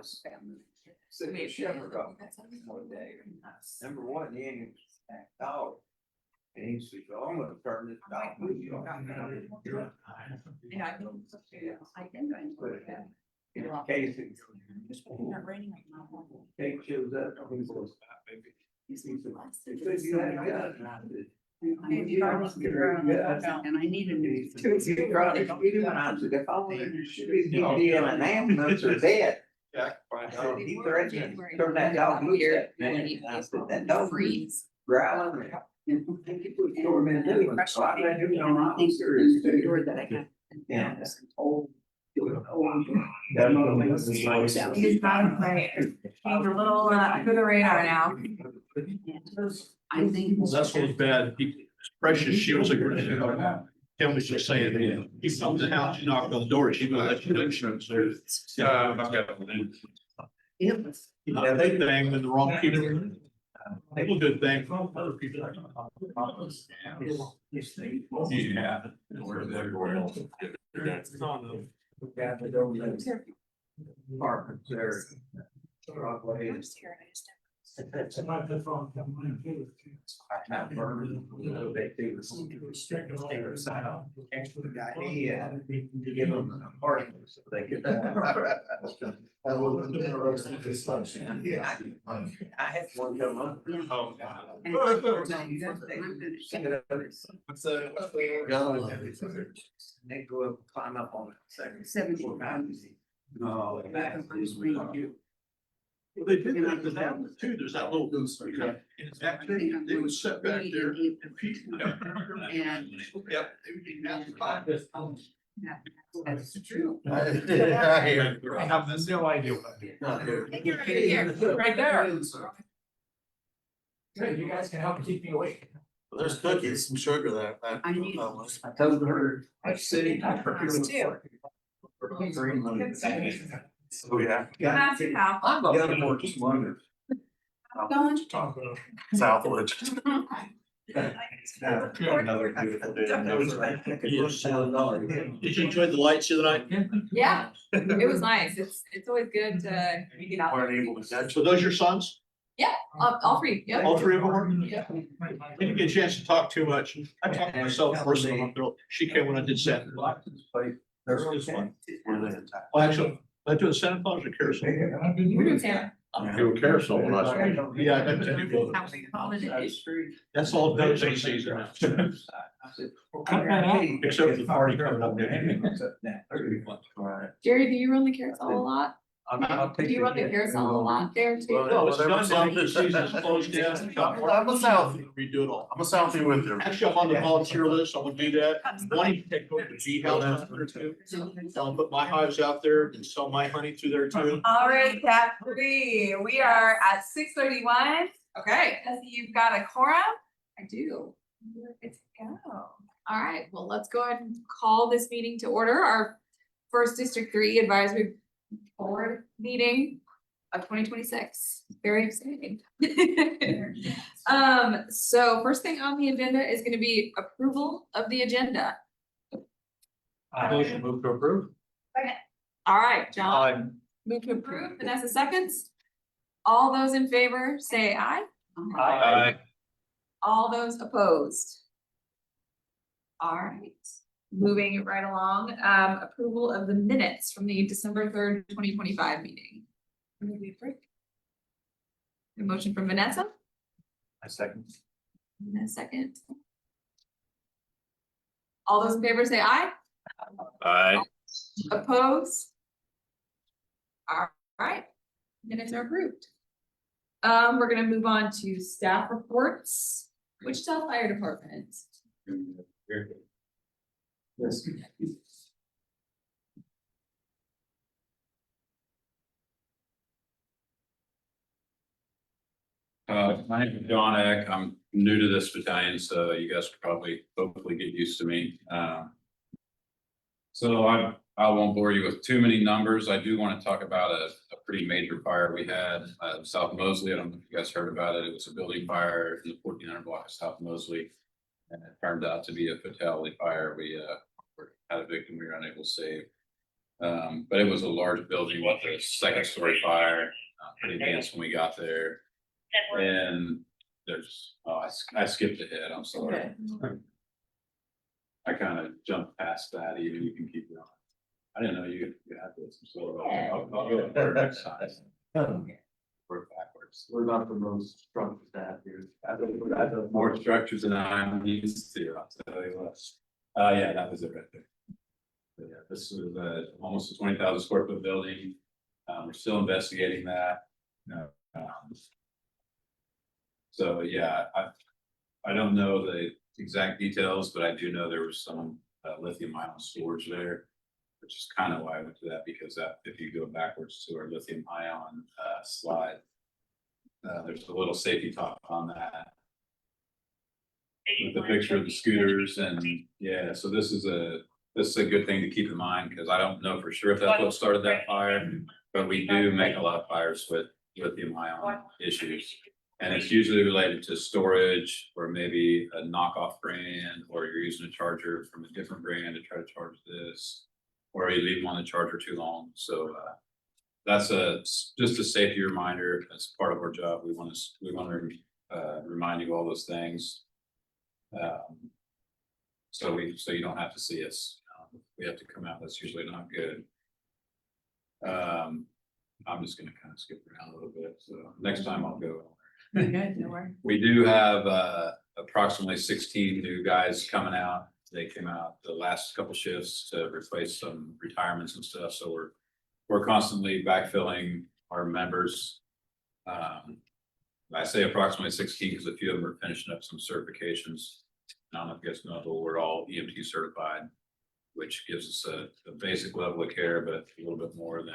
was sitting in Shepherd one day. Number one, the Indian dog. And he said, "Oh, I'm gonna turn this dog loose." Yeah, I know. I think I know. In case it. It's not raining right now. Kate shows up, he goes, he says, "It says you had a gun." And I said, And I need a new. "You tried to shoot him?" And I said, "If I wanted to shoot him, he'd be in an ambulance or dead." I said, "He threatened to turn that dog loose that minute." And I said, "That dog Freeze. growling." Sure, man, doing it. So I let him know I was serious. That I got. Yeah. He's not playing. He's a little under the radar now. I think. Well, that's what's bad. Precious, she was aggressive. Kim was just saying, he comes to the house, she knocked on the door, she goes, let you know, she was there. It was. Yeah, they banged in the wrong people. People good thing from other people. Yeah. Apartment there. Broadway. I have burned, they do. He had to give them an apartment so they could. Yeah, I had one come up. Oh, They go up, climb up on the second. 75. No, that is you. Well, they did that, but that was too, there's that little. It's actually, they would sit back there. And. And. Yep. That's true. I have no idea what I do. Right there. Good, you guys can help keep me awake. There's cookies, some sugar there. I need. I told her, I said. Oh, yeah. That's your house. I'm a young more wonder. Going. Southwood. Another beautiful day. Did you enjoy the lights the other night? Yeah, it was nice. It's always good to get out. Weren't able to catch. So those your sons? All three, yeah. All three of them were? Yeah. Didn't get a chance to talk too much. I talked to myself first. She came when I did Santa. There's this one. Well, actually, I do a Santa Claus or Carousel. We're doing Santa. Do a Carousel last week. Yeah, I got to do both. That's all dosing season now. Except for the party coming up. Jerry, do you run the carousel a lot? Do you run the carousel a lot there too? No, it's done now. The season's closed down. I'm a Southie. Redo it all. I'm a Southie with you. Actually, I'm on the volunteer list. I'm gonna do that. Wanting to take over the bee house or two. I'll put my hives out there and sell my honey through there too. All right, tab 3, we are at 6:31. Okay, I see you've got a quorum. I do. We're good to go. All right, well, let's go ahead and call this meeting to order. Our first District 3 Advisory Board meeting of 2026. Very exciting. So first thing on the agenda is gonna be approval of the agenda. Motion move to approve. All right, John. Move to approve. Vanessa seconds. All those in favor, say aye. Aye. All those opposed. All right, moving right along, approval of the minutes from the December 3rd, 2025 meeting. A motion from Vanessa, I second. and a second. All those in favor say aye. Aye. Opposed? All right, minutes are approved. We're gonna move on to staff reports. Wichita Fire Department. Yes. My name is John Eck. I'm new to this battalion, so you guys could probably hopefully get used to me. So I won't bore you with too many numbers. I do want to talk about a pretty major fire we had South Mosley. I don't know if you guys heard about it. It was a building fire in the 1400 block of South Mosley. And it turned out to be a fatality fire. We had a victim we were unable to save. But it was a large building with a second story fire, pretty dense when we got there. And there's, I skipped ahead, I'm sorry. I kind of jumped past that, even you can keep going. I didn't know you had this, so I'll go there next time. Work backwards. We're not the most strong staff here. I have more structures than I'm used to, I'll tell you what. Yeah, that was it right there. But yeah, this was almost a 20,000 square foot building. We're still investigating that. So yeah, I don't know the exact details, but I do know there was some lithium ion storage there. Which is kind of why I went to that, because that, if you go backwards to our lithium ion slide. There's a little safety talk on that. With the picture of the scooters, and yeah, so this is a good thing to keep in mind, because I don't know for sure if that's what started that fire. But we do make a lot of fires with lithium ion issues. And it's usually related to storage, or maybe a knockoff brand, or you're using a charger from a different brand to try to charge this. Or you leave them on the charger too long, so that's just a safety reminder. That's part of our job. We want to remind you all those things. So you don't have to see us. We have to come out. That's usually not good. I'm just gonna kind of skip around a little bit. So next time I'll go. Good, no worries. We do have approximately 16 new guys coming out. They came out the last couple shifts to replace some retirements and stuff, so we're constantly backfilling our members. I say approximately 16 because a few of them are finishing up some certifications. I don't know if you guys know, but we're all EMT certified, which gives us a basic level of care, but a little bit more than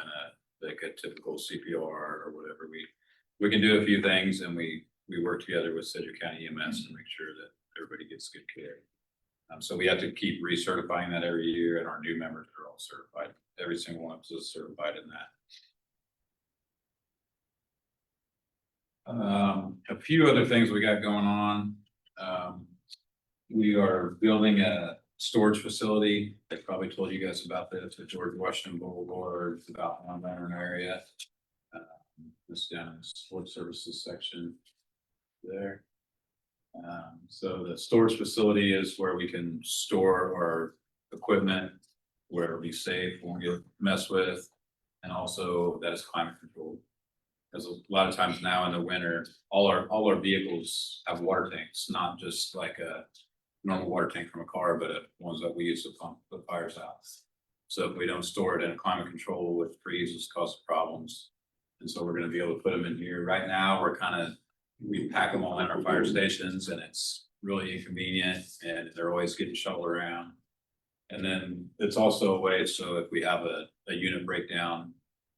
like a typical CPR or whatever. We can do a few things, and we work together with Sedgwick County EMS to make sure that everybody gets good care. So we have to keep recertifying that every year, and our new members are all certified. Every single one of us is certified in that. A few other things we got going on. We are building a storage facility. I probably told you guys about this at George Washington Boulevard. It's about one Lantern area. This down in the sports services section there. So the storage facility is where we can store our equipment, where it'll be safe, won't get messed with, and also that is climate controlled. Because a lot of times now in the winter, all our vehicles have water tanks, not just like a normal water tank from a car, but ones that we use to pump the fires out. So if we don't store it in a climate control, it freezes, causes problems. And so we're going to be able to put them in here. Right now, we pack them all in our fire stations, and it's really inconvenient, and they're always getting shoveled around. And then it's also a way, so if we have a unit breakdown,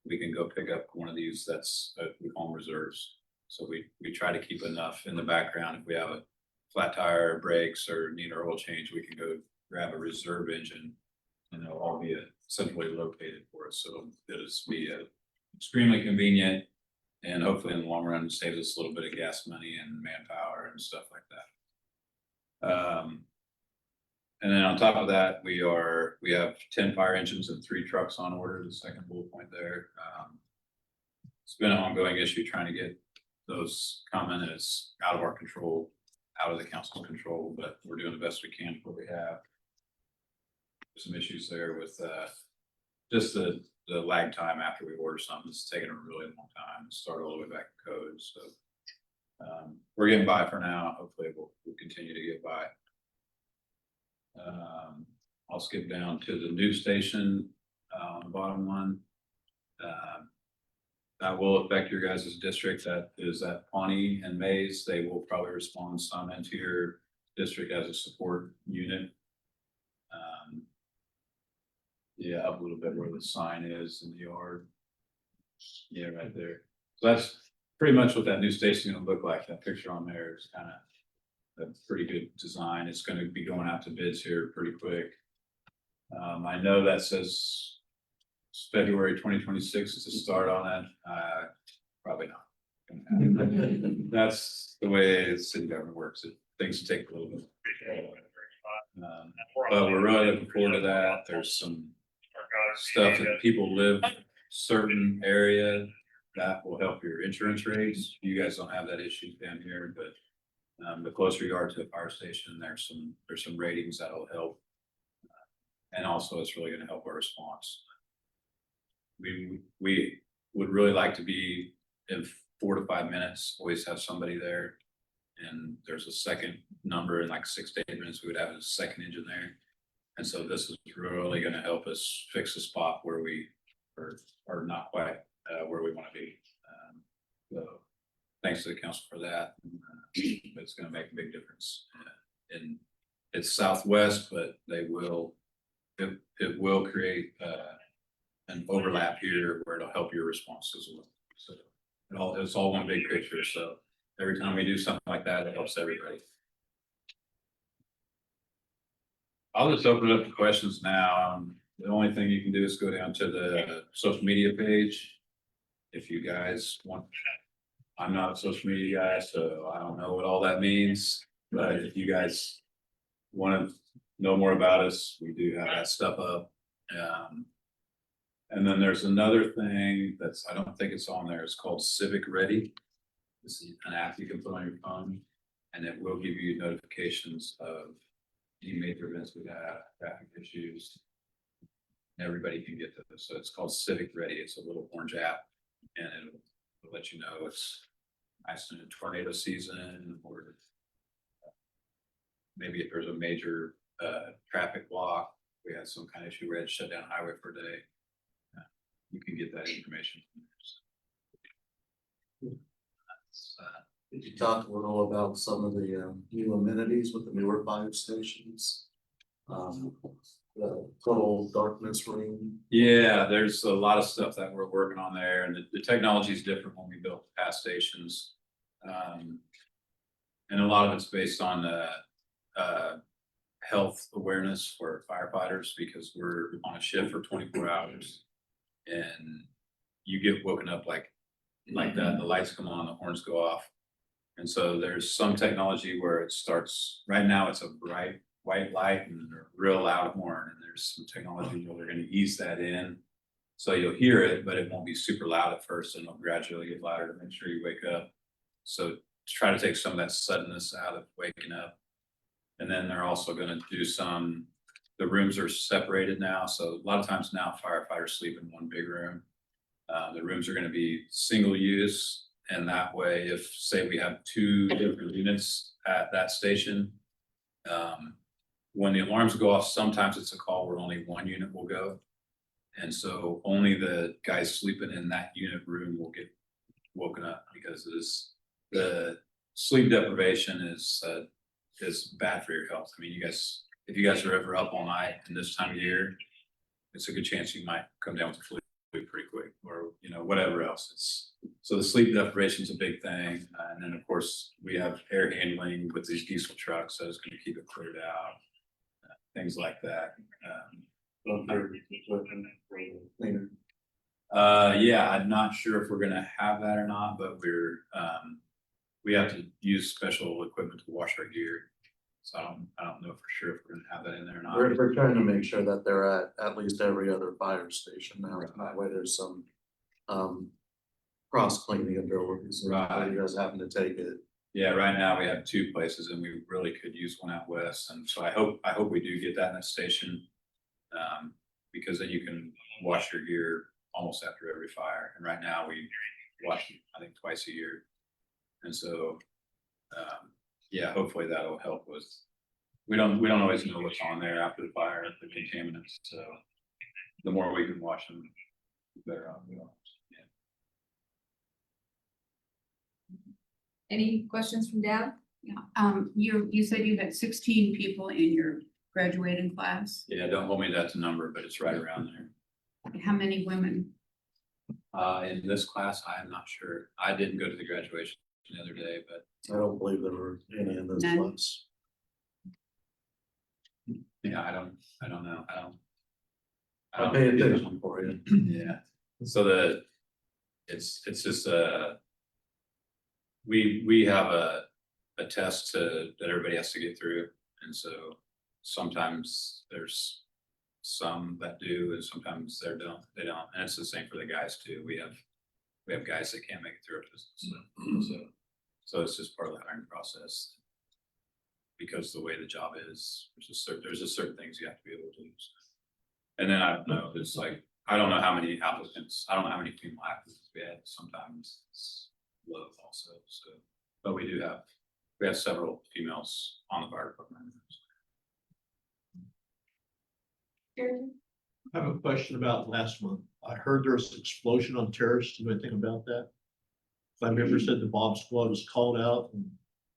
we can go pick up one of these we call them reserves. So we try to keep enough in the background. If we have a flat tire, brakes, or need our oil change, we can go grab a reserve engine, and they'll all be centrally located for us. So it'll be extremely convenient, and hopefully in the long run, it saves us a little bit of gas money and manpower and stuff like that. And then on top of that, we have 10 fire engines and 3 trucks on order, the second bullet point there. It's been an ongoing issue trying to get those coming, and it's out of our control, out of the council's control, but we're doing the best we can with what we have. Some issues there with just the lag time after we order something. It's taking a really long time to start all the way back to code. So we're getting by for now. Hopefully we'll continue to get by. I'll skip down to the news station, the bottom one. That will affect your guys' district. That is at Pawnee and Mays. They will probably respond some into your district as a support unit. Yeah, up a little bit where the sign is in the yard. Yeah, right there. So that's pretty much what that new station is gonna look like. That picture on there is kind of a pretty good design. It's gonna be going out to bids here pretty quick. I know that says February 2026 is the start on it. Probably not. That's the way the city government works. Things take a little bit. But we're really looking forward to that. There's some stuff that people live certain area, that will help your insurance rates. You guys don't have that issue down here, but the closer you are to a fire station, there's some ratings that'll help. And also it's really gonna help our response. We would really like to be in 4 to 5 minutes, always have somebody there. And there's a second number in like 6 to 8 minutes, we would have a second engine there. And so this is really gonna help us fix the spot where we are not quite where we wanna be. So thanks to the council for that. It's gonna make a big difference. And it's southwest, but it will create an overlap here where it'll help your response as well. So it's all one big picture. So every time we do something like that, it helps everybody. I'll just open it up to questions now. The only thing you can do is go down to the social media page. If you guys want, I'm not a social media guy, so I don't know what all that means. But if you guys want to know more about us, we do have that stuff up. And then there's another thing that's, I don't think it's on there. It's called Civic Ready. This is an app you can put on your phone, and it will give you notifications of any major events we have, traffic issues. Everybody can get to this. So it's called Civic Ready. It's a little orange app, and it'll let you know it's nice in a tornado season, or maybe if there's a major traffic block, we had some kind of issue, we had to shut down highway for a day. You can get that information. Did you talk a little about some of the new amenities with the newer fire stations? The total darkness ring. Yeah, there's a lot of stuff that we're working on there, and the technology is different when we built past stations. And a lot of it's based on health awareness for firefighters, because we're on a shift for 24 hours. And you get woken up like that, the lights come on, the horns go off. And so there's some technology where it starts, right now it's a bright white light and a real loud horn. And there's some technology where they're gonna ease that in. So you'll hear it, but it won't be super loud at first, and it'll gradually get louder to make sure you wake up. So to try to take some of that suddenness out of waking up. And then they're also gonna do the rooms are separated now, so a lot of times now firefighters sleep in one big room. The rooms are gonna be single use, and that way, if, say, we have 2 different units at that station, when the alarms go off, sometimes it's a call where only 1 unit will go. And so only the guys sleeping in that unit room will get woken up, because the sleep deprivation is bad for your health. I mean, if you guys are ever up all night in this time of year, it's a good chance you might come down with the flu pretty quick, or whatever else. So the sleep deprivation is a big thing, and then of course we have air handling with these diesel trucks, so it's going to keep it cleared out, things like that. Yeah, I'm not sure if we're going to have that or not, but we have to use special equipment to wash our gear. So I don't know for sure if we're gonna have that in there or not. We're trying to make sure that they're at least every other fire station now. That way there's some cross cleaning abilities. Right. You guys happen to take it. Yeah, right now we have 2 places, and we really could use one out west. And so I hope we do get that in that station. Because then you can wash your gear almost after every fire. And right now we wash, I think, twice a year. And so, yeah, hopefully that'll help with, we don't always know what's on there after the fire, the contaminants, so the more we can wash them, the better off we are. Yeah. Any questions from Deb? Yeah, you said you had 16 people in your graduating class. Yeah, don't hold me to that number, but it's right around there. How many women? In this class, I am not sure. I didn't go to the graduation the other day, but I don't believe there were any in this None. class. yeah, I don't know. I'll pay attention for you. Yeah, so it's just we have a test that everybody has to get through, and so sometimes there's some that do, and sometimes they don't, and it's the same for the guys too. We have guys that can't make it through our business. So it's just part of the hiring process. Because the way the job is, there's just certain things you have to be able to do. And then I don't know, there's like, I don't know how many applicants, I don't know how many female applicants we had, sometimes it's low also, so. But we have several females on the fire department. I have a question about last month. I heard there was an explosion on Terrace. Do you know anything about that? My member said the bomb squad was called out and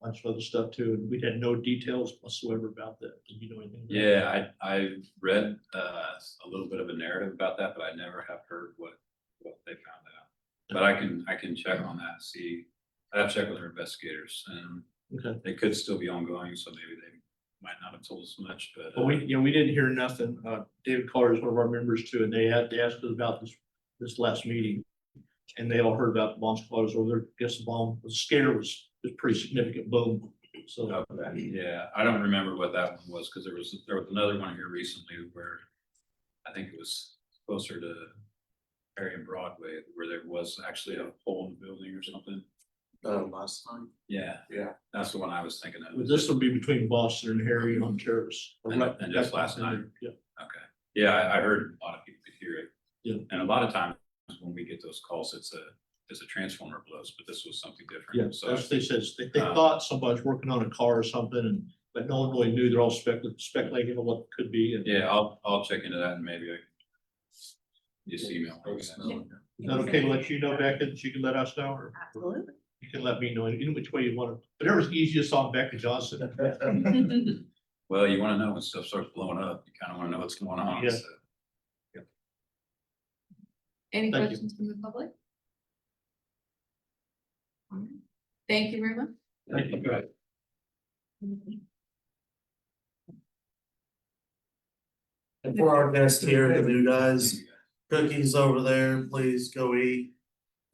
a bunch of other stuff too, and we had no details whatsoever about that. Do you know anything? about Yeah, I read a little bit of a narrative about that, but I never have heard what they found out. But I can check on that, and see, I have to check with our investigators, and that? Okay. they could still be ongoing, so maybe they might not have told us much, but. But we didn't hear nothing. David Carter is one of our members too, and they asked us about this last meeting. And they all heard about the bomb squad was over there. Guess the bomb, the scare was pretty significant boom. So. Okay, yeah, I don't remember what that one was, because there was another one here recently where I think it was closer to Perry and Broadway, where there was actually a hole in the building or something. Last time. Yeah. Yeah. That's the one I was thinking of. This will be between Boston and Harry on Terrace. And just last night. Yeah. Okay, yeah, I heard a lot of people could hear it. Yeah. And a lot of times when we get those calls, it's a transformer blows, but this was something different. Yeah, So that's what they said. They thought somebody's working on a car or something, but no one really knew. They're all speculating on what it could be. And yeah, I'll check into that, and maybe I can just email. Thanks, Mel. is that okay to let you know, Becca, that you can let us know, or Absolutely. you can let me know in which way you want to, whatever's easiest on Becca Johnson. Well, you want to know when stuff starts blowing up, you kind of want to know what's going on. Yeah. So. Any Thank you. questions from the public? All right. Thank you very much. Thank you. Good. And for our guests here, the new guys, cookies over there, please go eat.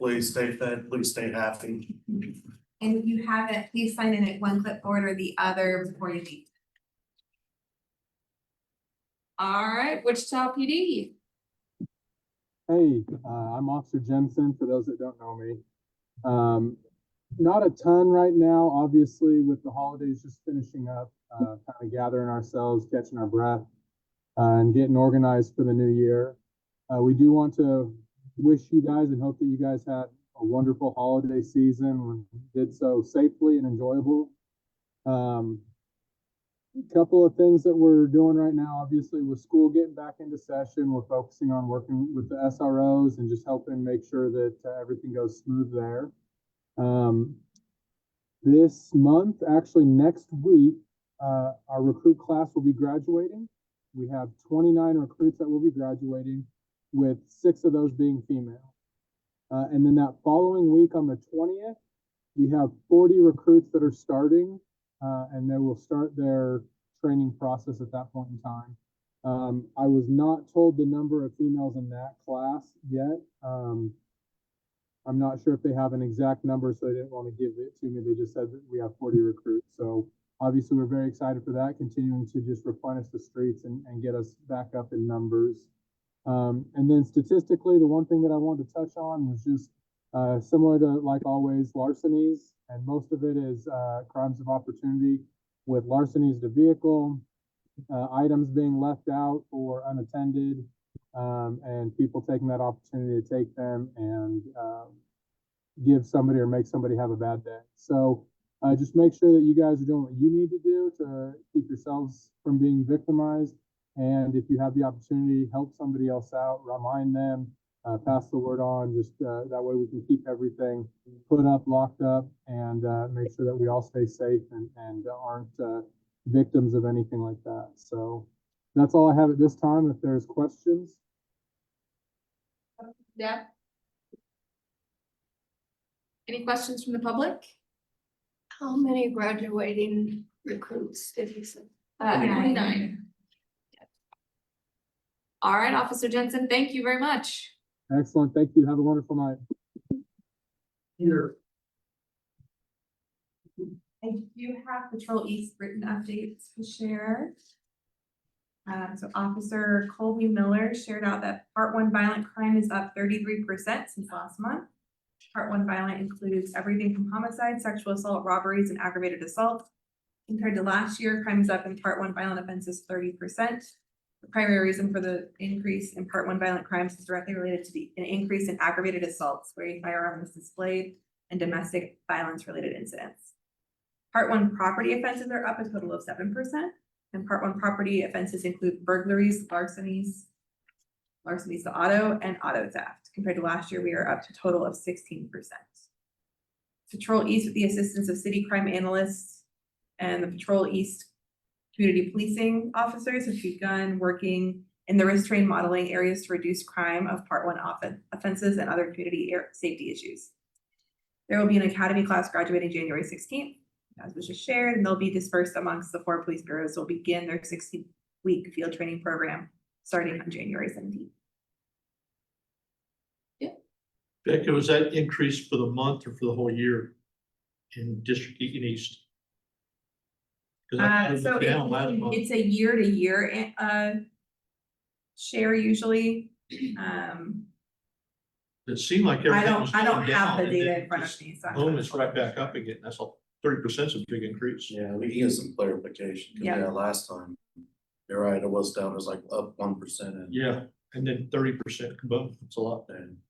Please stay fed, please stay happy. And if you haven't, please sign in at one clipboard or the other before you leave. All right, Wichita PD. Hey, I'm Officer Jensen, for those that don't know me. Not a ton right now, obviously, with the holidays just finishing up, kind of gathering ourselves, catching our breath, and getting organized for the new year. We do want to wish you guys and hope that you guys had a wonderful holiday season and did so safely and enjoyable. Couple of things that we're doing right now, obviously with school getting back into session, we're focusing on working with the SROs and just helping make sure that everything goes smooth there. This month, actually next week, our recruit class will be graduating. We have 29 recruits that will be graduating, with 6 of those being female. And then that following week on the 20th, we have 40 recruits that are starting, and they will start their training process at that point in time. I was not told the number of females in that class yet. I'm not sure if they have an exact number, so they didn't want to give it to me. They just said that we have 40 recruits. So obviously we're very excited for that, continuing to just replenish the streets and get us back up in numbers. And then statistically, the one thing that I wanted to touch on was just similar to, like always, larcenies, and most of it is crimes of opportunity, with larcenies to vehicle, items being left out or unattended, and people taking that opportunity to take them and give somebody or make somebody have a bad day. So just make sure that you guys are doing what you need to do to keep yourselves from being victimized. And if you have the opportunity, help somebody else out, remind them, pass the word on, just that way we can keep everything put up, locked up, and make sure that we all stay safe and aren't victims of anything like that. So that's all I have at this time. If there's questions. Yeah. Any questions from the public? How many graduating recruits did you say? 29. All right, Officer Jensen, thank you very much. Excellent. Thank you. Have a wonderful night. Here. I do have Patrol East written updates to share. So Officer Colby Miller shared out that Part 1 violent crime is up 33% since last month. Part 1 violent includes everything from homicide, sexual assault, robberies, and aggravated assault. Compared to last year, crime is up in Part 1 violent offenses 30%. The primary reason for the increase in Part 1 violent crimes is directly related to an increase in aggravated assaults where a firearm is displayed and domestic violence related incidents. Part 1 property offenses are up a total of 7%, and Part 1 property offenses include burglaries, larcenies to auto, and auto theft. Compared to last year, we are up to a total of 16%. Patrol East with the assistance of city crime analysts and the Patrol East community policing officers have begun working in the risk train modeling areas to reduce crime of Part 1 offenses and other community safety issues. There will be an academy class graduating January 16th, as was just shared, and they'll be dispersed amongst the 4 police bureaus. Will begin their 16-week field training program starting on January 17th. Becca, was that increase for the month or for the whole year in District East? 'Cause I was So down last month. it's a year-to-year share usually. It seemed like I everything was don't going have down the and data then in front of just me, so. boom, it's right back up again. That's all. 30% is a big increase. Yeah, we need some clarification, 'cause, Yeah. yeah, last time, you're right, it was down, it was like up 1% and. Yeah, and then 30%, boom, it's a lot. And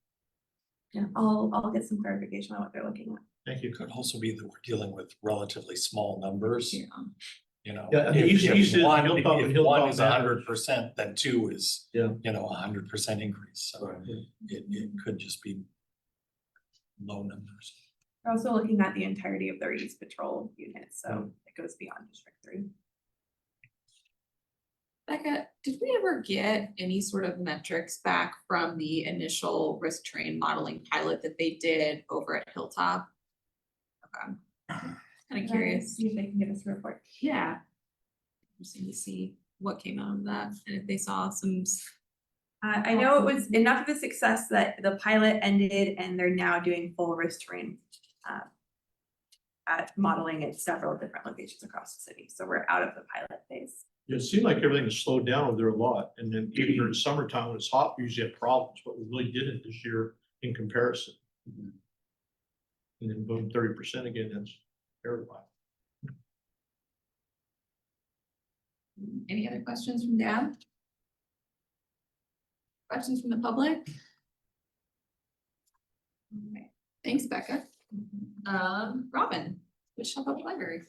Yeah, I'll get some clarification on what they're looking at. Thank you. Could also be that we're dealing with relatively small numbers, Yeah. you know. Yeah, I mean, If- he if said one- he'll talk- if he'll one talk is about- 100%, then 2 is, Yeah. you know, 100% increase, so Right. it could just be low numbers. We're also looking at the entirety of their East Patrol units, so it goes beyond District 3. Becca, did we ever get any sort of metrics back from the initial risk train modeling pilot that they did over at Hilltop? Okay, kind of curious. See if they can give us a report. Yeah. Interesting to see what came out of that and if they saw some. I know it was enough of a success that the pilot ended and they're now doing full risk terrain at modeling at several different locations across the city. So we're out of the pilot phase. It seemed like everything has slowed down over there a lot. And then even during summertime when it's hot, we usually have problems, but we really didn't this year in comparison. And then boom, 30% again, that's terrifying. Any other questions from Deb? Questions from the public? Okay, thanks, Becca. Robin, Wichita Public Library.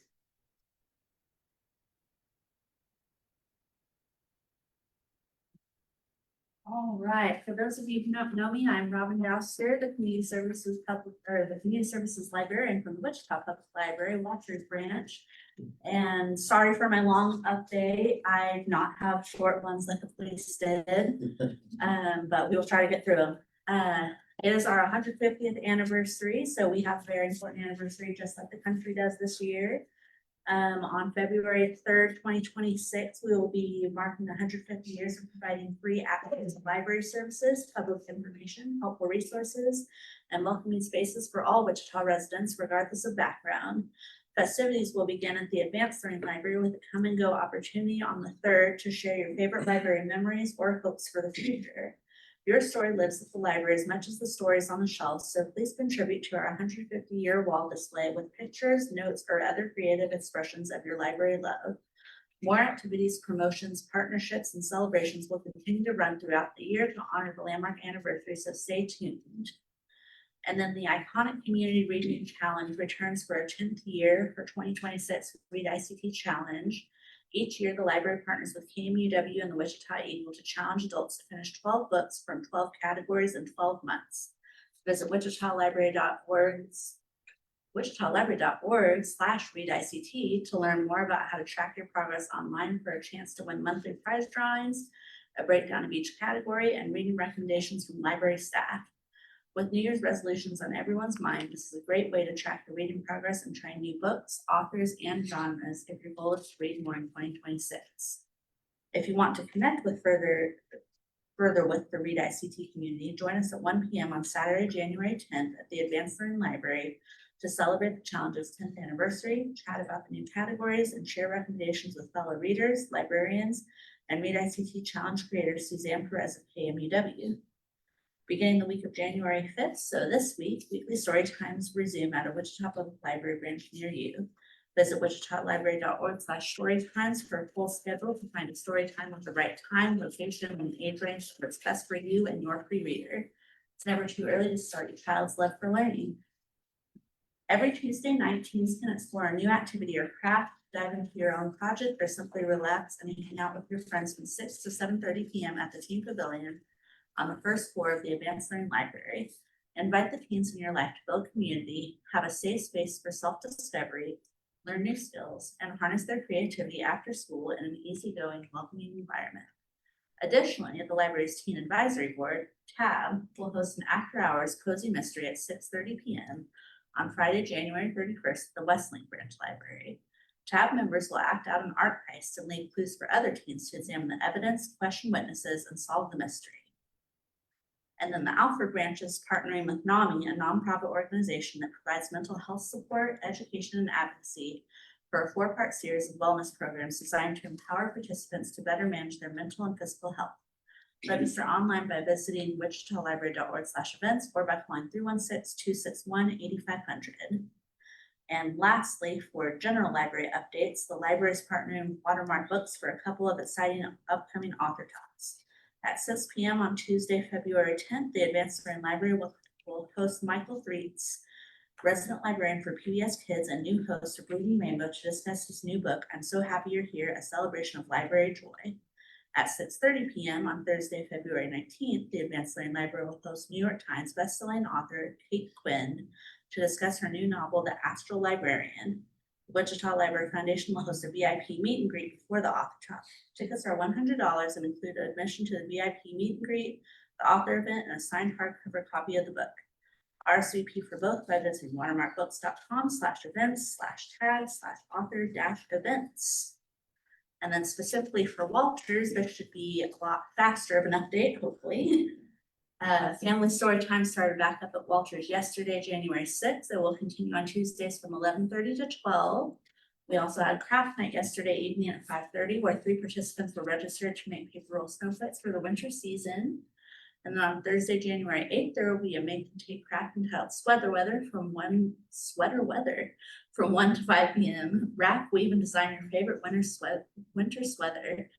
All right, for those of you who don't know me, I'm Robin Douster, the Community Services Librarian from the Wichita Public Library, Watchers Branch. And sorry for my long update. I do not have short ones like the police did, but we will try to get through them. It is our 150th anniversary, so we have a very important anniversary, just like the country does this year. On February 3rd, 2026, we will be marking 150 years of providing free access to library services, public information, helpful resources, and welcoming spaces for all Wichita residents, regardless of background. Festivities will begin at the Advanced Learning Library with a come and go opportunity on the 3rd to share your favorite library memories or hopes for the future. Your story lives at the library as much as the stories on the shelf, so please contribute to our 150-year wall display with pictures, notes, or other creative expressions of your library love. More activities, promotions, partnerships, and celebrations will continue to run throughout the year to honor the landmark anniversary, so stay tuned. And then the iconic Community Reading Challenge returns for a 10th year for 2026 Read ICT Challenge. Each year, the library partners with KMUW and the Wichita Eagle to challenge adults to finish 12 books from 12 categories in 12 months. Visit wichitalibrary.org/readict to learn more about how to track your progress online for a chance to win monthly prize drawings, a breakdown of each category, and reading recommendations from library staff. With New Year's resolutions on everyone's mind, this is a great way to track your reading progress and try new books, authors, and genres if your goal is to read more in 2026. If you want to connect with further with the Read ICT community, join us at 1 p.m. on Saturday, January 10th at the Advanced Learning Library to celebrate the challenge's 10th anniversary, chat about the new categories, and share recommendations with fellow readers, librarians, and Read ICT Challenge creator Suzanne Perez of KMUW. Beginning the week of January 5th, so this week, weekly story times resume at a Wichita Public Library branch near you. Visit wichitalibrary.org/storytimes for a full schedule to find a story time with the right time, location, and age range that's best for you and your pre-reader. It's never too early to start your child's love for learning. Every Tuesday night, teens can explore a new activity or craft, dive into your own project, or simply relax and hang out with your friends from 6 to 7:30 p.m. at the Teen Pavilion on the first floor of the Advanced Learning Library. Invite the teens in your life to build community, have a safe space for self-discovery, learn new skills, and harness their creativity after school in an easygoing, welcoming environment. Additionally, the library's Teen Advisory Board, TAB, will host an after-hours cozy mystery at 6:30 p.m. on Friday, January 31st at the Westlink Branch Library. TAB members will act out an art heist and leave clues for other teens to examine the evidence, question witnesses, and solve the mystery. And then the Alfred branch is partnering with NAMI, a nonprofit organization that provides mental health support, education, and advocacy for a 4-part series of wellness programs designed to empower participants to better manage their mental and physical health. Register online by visiting wichitalibrary.org/events or by calling 316-261-8500. And lastly, for general library updates, the library is partnering with Watermark Books for a couple of exciting upcoming author talks. At 6 p.m. on Tuesday, February 10th, the Advanced Learning Library will host Michael Threets, resident librarian for PBS Kids and new host of Reading Rainbow, to discuss his new book, I'm So Happy You're Here, A Celebration of Library Joy. At 6:30 p.m. on Thursday, February 19th, the Advanced Learning Library will host New York Times bestselling author Kate Quinn to discuss her new novel, The Astral Librarian. The Wichita Library Foundation will host a VIP meet and greet before the author talk. Tickets are $100 and include admission to the VIP meet and greet, the author event, and a signed hardcover copy of the book. RSVP for both by visiting watermarkbooks.com/events/tag/author-events. And then specifically for Walters, there should be a lot faster of an update, hopefully. Family story time started back up at Walters yesterday, January 6th. It will continue on Tuesdays from 11:30 to 12. We also had craft night yesterday evening at 5:30, where 3 participants were registered to make paper roll snowflakes for the winter season. And then on Thursday, January 8th, there will be a make and take craft entitled Sweater Weather from 1 to 5 p.m. Wrap, weave, and design your favorite winter sweater.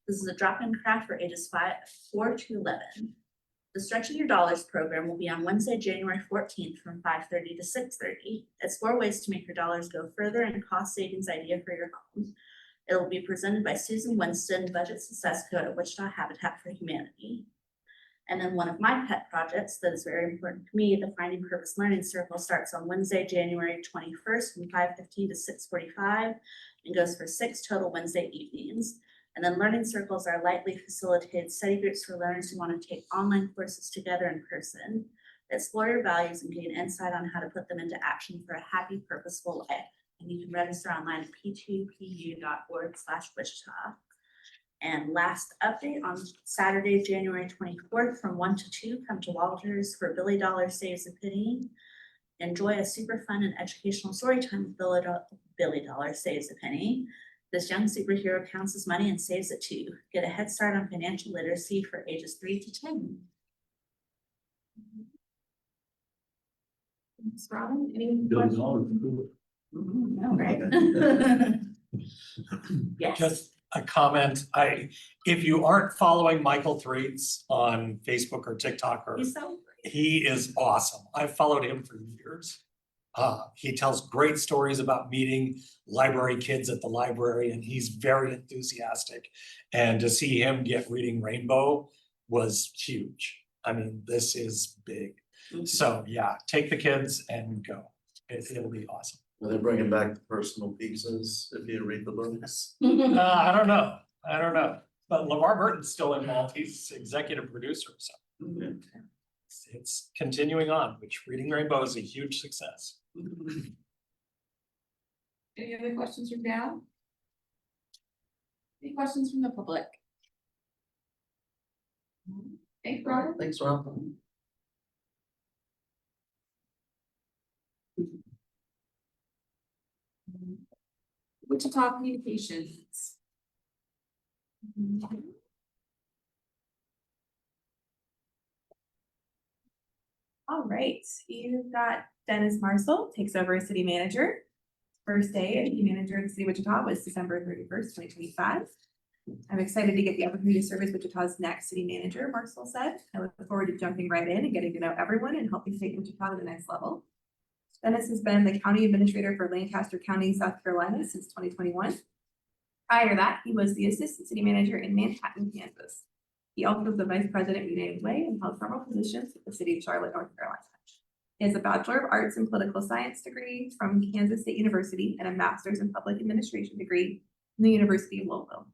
This is a drop-in craft for ages 4 to 11. The Stretching Your Dollars program will be on Wednesday, January 14th from 5:30 to 6:30. Explore ways to make your dollars go further and cost savings idea for your home. It will be presented by Susan Winston, Budget Success Coach at Wichita Habitat for Humanity. And then one of my pet projects that is very important to me, the Finding Purpose Learning Circle, starts on Wednesday, January 21st from 5:15 to 6:45 and goes for 6 total Wednesday evenings. And then learning circles are lightly facilitated study groups for learners who want to take online courses together in person. Explore your values and gain insight on how to put them into action for a happy, purposeful life. And you can register online at p2pu.org/Wichita. And last update, on Saturday, January 24th from 1 to 2, come to Walters for Billy Dollar Saves a Penny. Enjoy a super fun and educational story time with Billy Dollar Saves a Penny. This young superhero counts his money and saves it too. Get a head start on financial literacy for ages 3 to 10. Thanks, Robin. Any Billy questions? Dollar. No, right? Yes. Just a comment, if you aren't following Michael Threets on Facebook or TikTok, or He's so he is awesome. I've followed him for years. He tells great stories about meeting library kids at the library, and he's very enthusiastic. And to see him get Reading Rainbow was huge. I mean, this is big. So yeah, take the kids and go. It'll be awesome. Are they bringing back the personal pizzas if you read the books? I don't know. But LeVar Burton's still involved. He's executive producer, so it's continuing on, which Reading Rainbow is a huge success. Any other questions from Dal? Any questions from the public? Thanks, Robert. Thanks, Rob. Wichita Communications. All right, you've got Dennis Marcel takes over as city manager. First day as city manager in the city of Wichita was December 31st, 2025. I'm excited to get the opportunity to serve as Wichita's next city manager, Marcel said. I look forward to jumping right in and getting to know everyone and helping take Wichita to the next level. Dennis has been the county administrator for Lancaster County, South Carolina since 2021. Prior to that, he was the assistant city manager in Manhattan, Kansas. He also was the vice president of United Way and held several positions with the city of Charlotte, North Carolina. He has a Bachelor of Arts in Political Science degree from Kansas State University and a Master's in Public Administration degree from the University of Louisville.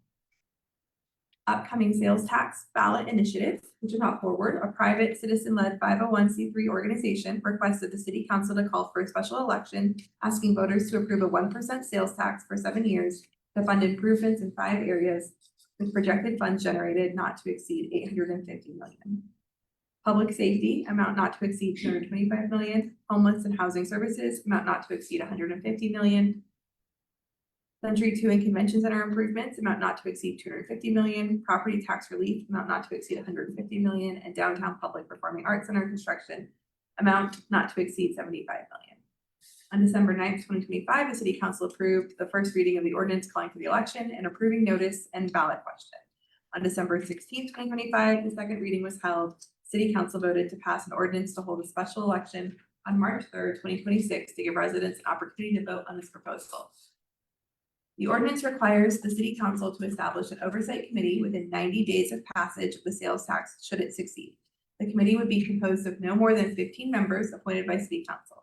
Upcoming sales tax ballot initiative, Wichita Forward, a private citizen-led 501c3 organization, requested the city council to call for a special election, asking voters to approve a 1% sales tax for 7 years to fund improvements in 5 areas with projected funds generated not to exceed $850 million. Public safety, amount not to exceed $225 million. Homeless and housing services, amount not to exceed $150 million. Century 2 and Convention Center improvements, amount not to exceed $250 million. Property tax relief, amount not to exceed $150 million. And downtown public performing arts center construction, amount not to exceed $75 million. On December 9th, 2025, the city council approved the first reading of the ordinance calling for the election and approving notice and ballot question. On December 16th, 2025, the second reading was held. City council voted to pass an ordinance to hold a special election on March 3rd, 2026 to give residents an opportunity to vote on this proposal. The ordinance requires the city council to establish an oversight committee within 90 days of passage of the sales tax should it succeed. The committee would be composed of no more than 15 members appointed by city council.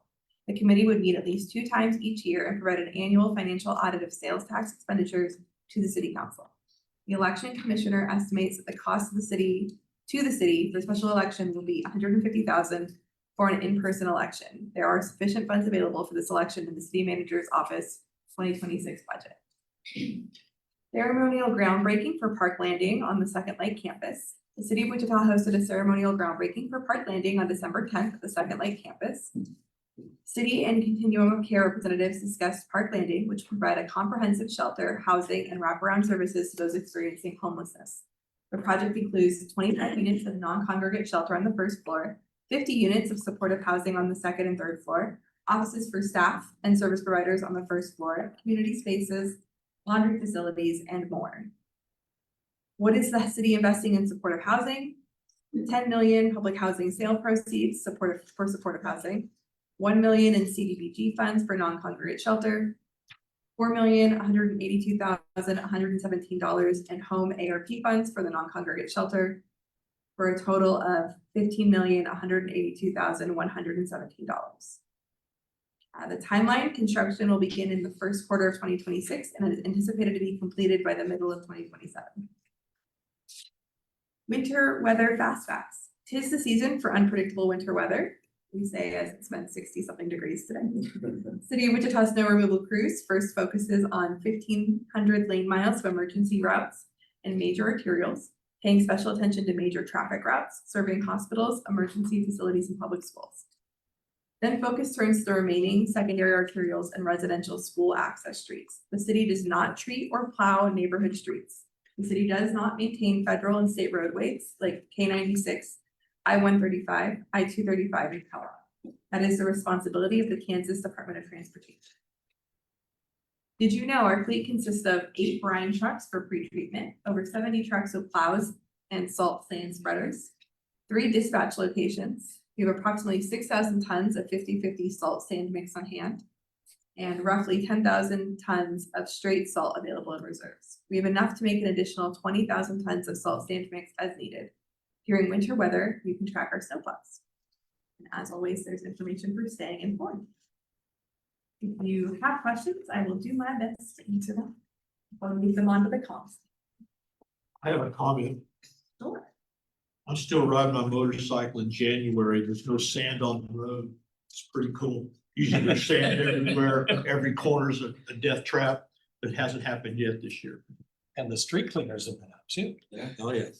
The committee would meet at least 2 times each year and provide an annual financial audit of sales tax expenditures to the city council. The election commissioner estimates that the cost of the city for special election will be $150,000 for an in-person election. There are sufficient funds available for this election in the city manager's office 2026 budget. Ceremonial groundbreaking for Park Landing on the Second Lake campus. The city of Wichita hosted a ceremonial groundbreaking for Park Landing on December 10th at the Second Lake campus. City and Continuum of Care representatives discussed Park Landing, which provide a comprehensive shelter, housing, and wraparound services to those experiencing homelessness. The project includes 25 units of non-congregate shelter on the first floor, 50 units of supportive housing on the second and third floor, offices for staff and service providers on the first floor, community spaces, laundry facilities, and more. What is the city investing in supportive housing? 10 million public housing sale proceeds for supportive housing, 1 million in CDBG funds for non-congregate shelter, $4,182,117 in home ARP funds for the non-congregate shelter, for a total of $15,182,117. The timeline, construction will begin in the first quarter of 2026 and is anticipated to be completed by the middle of 2027. Winter weather fast facts. 'Tis the season for unpredictable winter weather. We say as it's been 60-something degrees today. City of Wichita Snow Removal Crews first focuses on 1,500 lane miles of emergency routes and major arterials, paying special attention to major traffic routes, serving hospitals, emergency facilities, and public schools. Then focus turns to the remaining secondary arterials and residential school access streets. The city does not treat or plow neighborhood streets. The city does not maintain federal and state roadways like K-96, I-135, I-235, and Colorado. That is the responsibility of the Kansas Department of Transportation. Did you know our fleet consists of 8 brine trucks for pre-treatment, over 70 trucks with plows and salt sand spreaders, 3 dispatch locations. We have approximately 6,000 tons of 50/50 salt sand mix on hand, and roughly 10,000 tons of straight salt available in reserves. We have enough to make an additional 20,000 tons of salt sand mix as needed. During winter weather, you can track our snowplows. And as always, there's information for staying informed. If you have questions, I will do my best to answer them. I'll leave them onto the comms. I have a comment. Sure. I'm still riding my motorcycle in January. There's no sand on the road. It's pretty cool. Usually there's sand everywhere. Every corner's a death trap. But it hasn't happened yet this year. And the street cleaners have been up too. Yeah. Oh, yeah.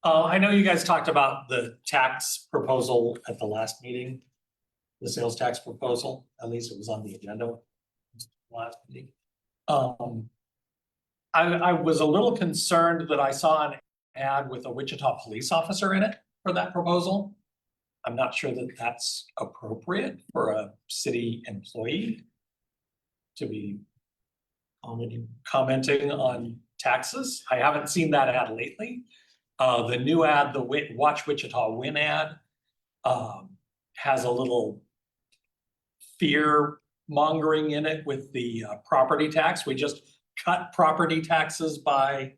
I know you guys talked about the tax proposal at the last meeting. The sales tax proposal, at least it was on the agenda last meeting. I was a little concerned that I saw an ad with a Wichita police officer in it for that proposal. I'm not sure that that's appropriate for a city employee to be commenting on taxes. I haven't seen that ad lately. The new ad, the Watch Wichita Win ad, has a little fear mongering in it with the property tax. We just cut property taxes by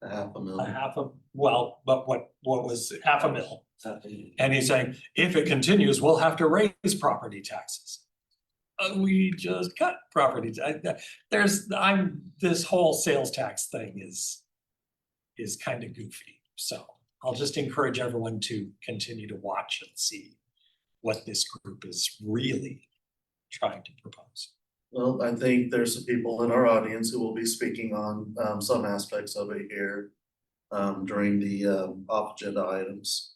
well, but what was $500,000? And he's saying, if it continues, we'll have to raise property taxes. We just cut property. This whole sales tax thing is kind of goofy. So I'll just encourage everyone to continue to watch and see what this group is really trying to propose. Well, I think there's some people in our audience who will be speaking on some aspects of it here during the off agenda items.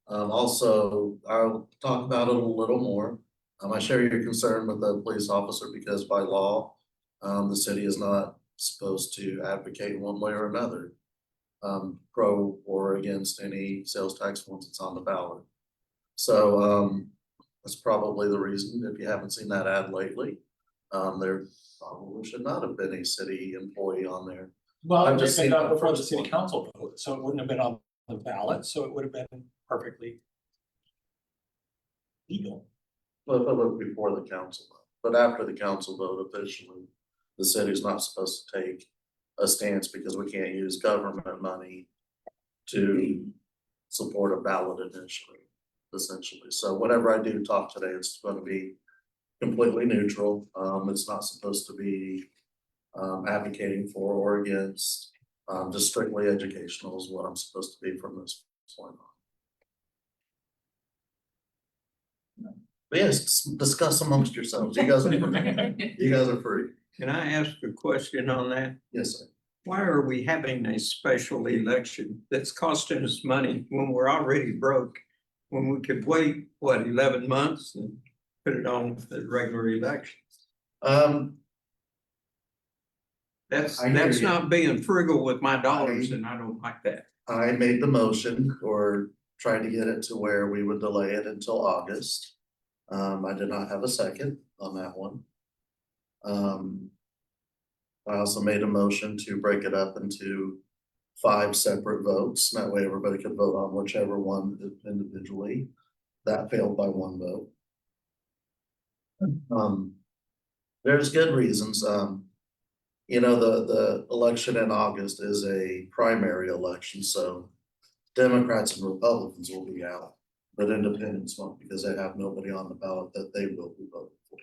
Also, I'll talk about it a little more. I share your concern with the police officer because by law, the city is not supposed to advocate one way or another, pro or against any sales tax once it's on the ballot. So that's probably the reason. If you haven't seen that ad lately, there probably should not have been a city employee on there. Well, I've it just been seen done the before the first city one. council vote, so it wouldn't have been on the ballot, so it would have been perfectly legal. But before the council vote, but after the council vote officially, the city's not supposed to take a stance because we can't use government money to support a ballot initially, essentially. So whatever I do talk today, it's going to be completely neutral. It's not supposed to be advocating for or against, just strictly educational is what I'm supposed to be from this point on. But yes, discuss amongst yourselves. You guys are free. You guys are free. Can I ask a question on that? Yes, sir. Why are we having a special election that's costing us money when we're already broke? When we could wait, 11 months and put it on the regular election? That's I hear you. not being frugal with my dollars, and I don't like that. I made the motion or tried to get it to where we would delay it until August. I did not have a second on that one. I also made a motion to break it up into 5 separate votes. That way everybody could vote on whichever one individually. That failed by 1 vote. There's good reasons. You know, the election in August is a primary election, so Democrats and Republicans will be out, but independents won't because they have nobody on the ballot that they will be voting for.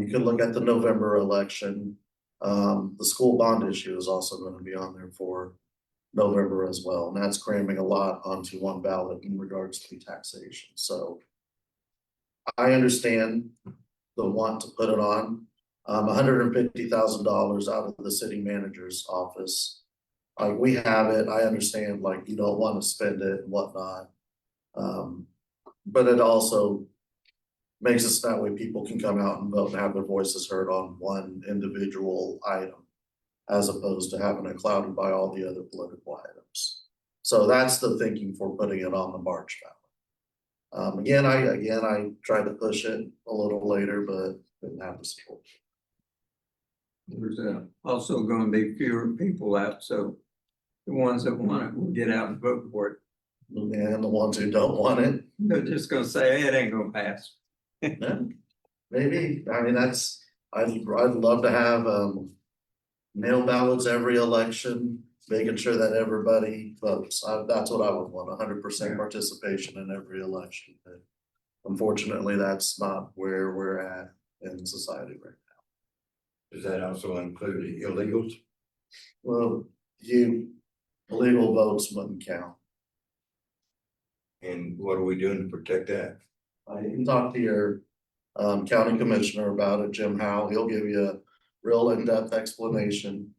You can look at the November election. The school bond issue is also going to be on there for November as well, and that's cramming a lot onto one ballot in regards to taxation. So I understand the want to put it on. $150,000 out of the city manager's office. Like we have it, I understand like you don't want to spend it and whatnot. But it also makes it so that way people can come out and vote and have their voices heard on one individual item, as opposed to having it clouded by all the other political items. So that's the thinking for putting it on the March ballot. Again, I tried to push it a little later, but didn't have the support. There's also gonna be fewer people out, so the ones that want it will get out and vote for it. And the ones who don't want it, They're just gonna say, "Hey, it ain't gonna pass." yeah, maybe, I mean, I'd love to have, mail ballots every election, making sure that everybody votes. That's what I would want, 100% participation in every election. But unfortunately, that's not where we're at in society right now. Does that also include the illegals? Well, illegal votes wouldn't count. And what are we doing to protect that? You can talk to your county commissioner about it, Jim Howe. He'll give you a real in-depth explanation.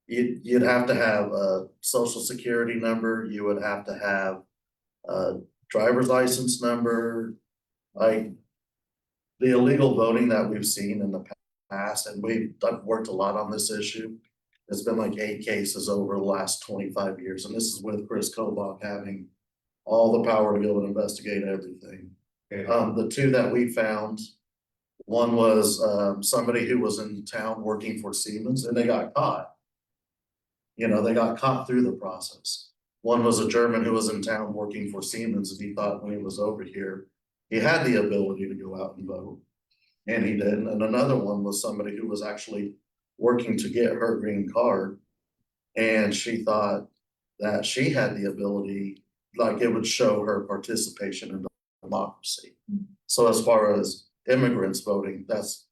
You'd have to have a social security number. You would have to have a driver's license number. Like the illegal voting that we've seen in the past, and I've worked a lot on this issue. It's been like 8 cases over the last 25 years, and this is with Chris Kobach having all the power to be able to investigate everything. The 2 that we found, one was somebody who was in town working for Siemens, and they got caught. You know, they got caught through the process. One was a German who was in town working for Siemens, and he thought when he was over here, he had the ability to go out and vote. And he didn't. And another one was somebody who was actually working to get her green card. And she thought that she had the ability, like it would show her participation in democracy. So as far as immigrants voting, that's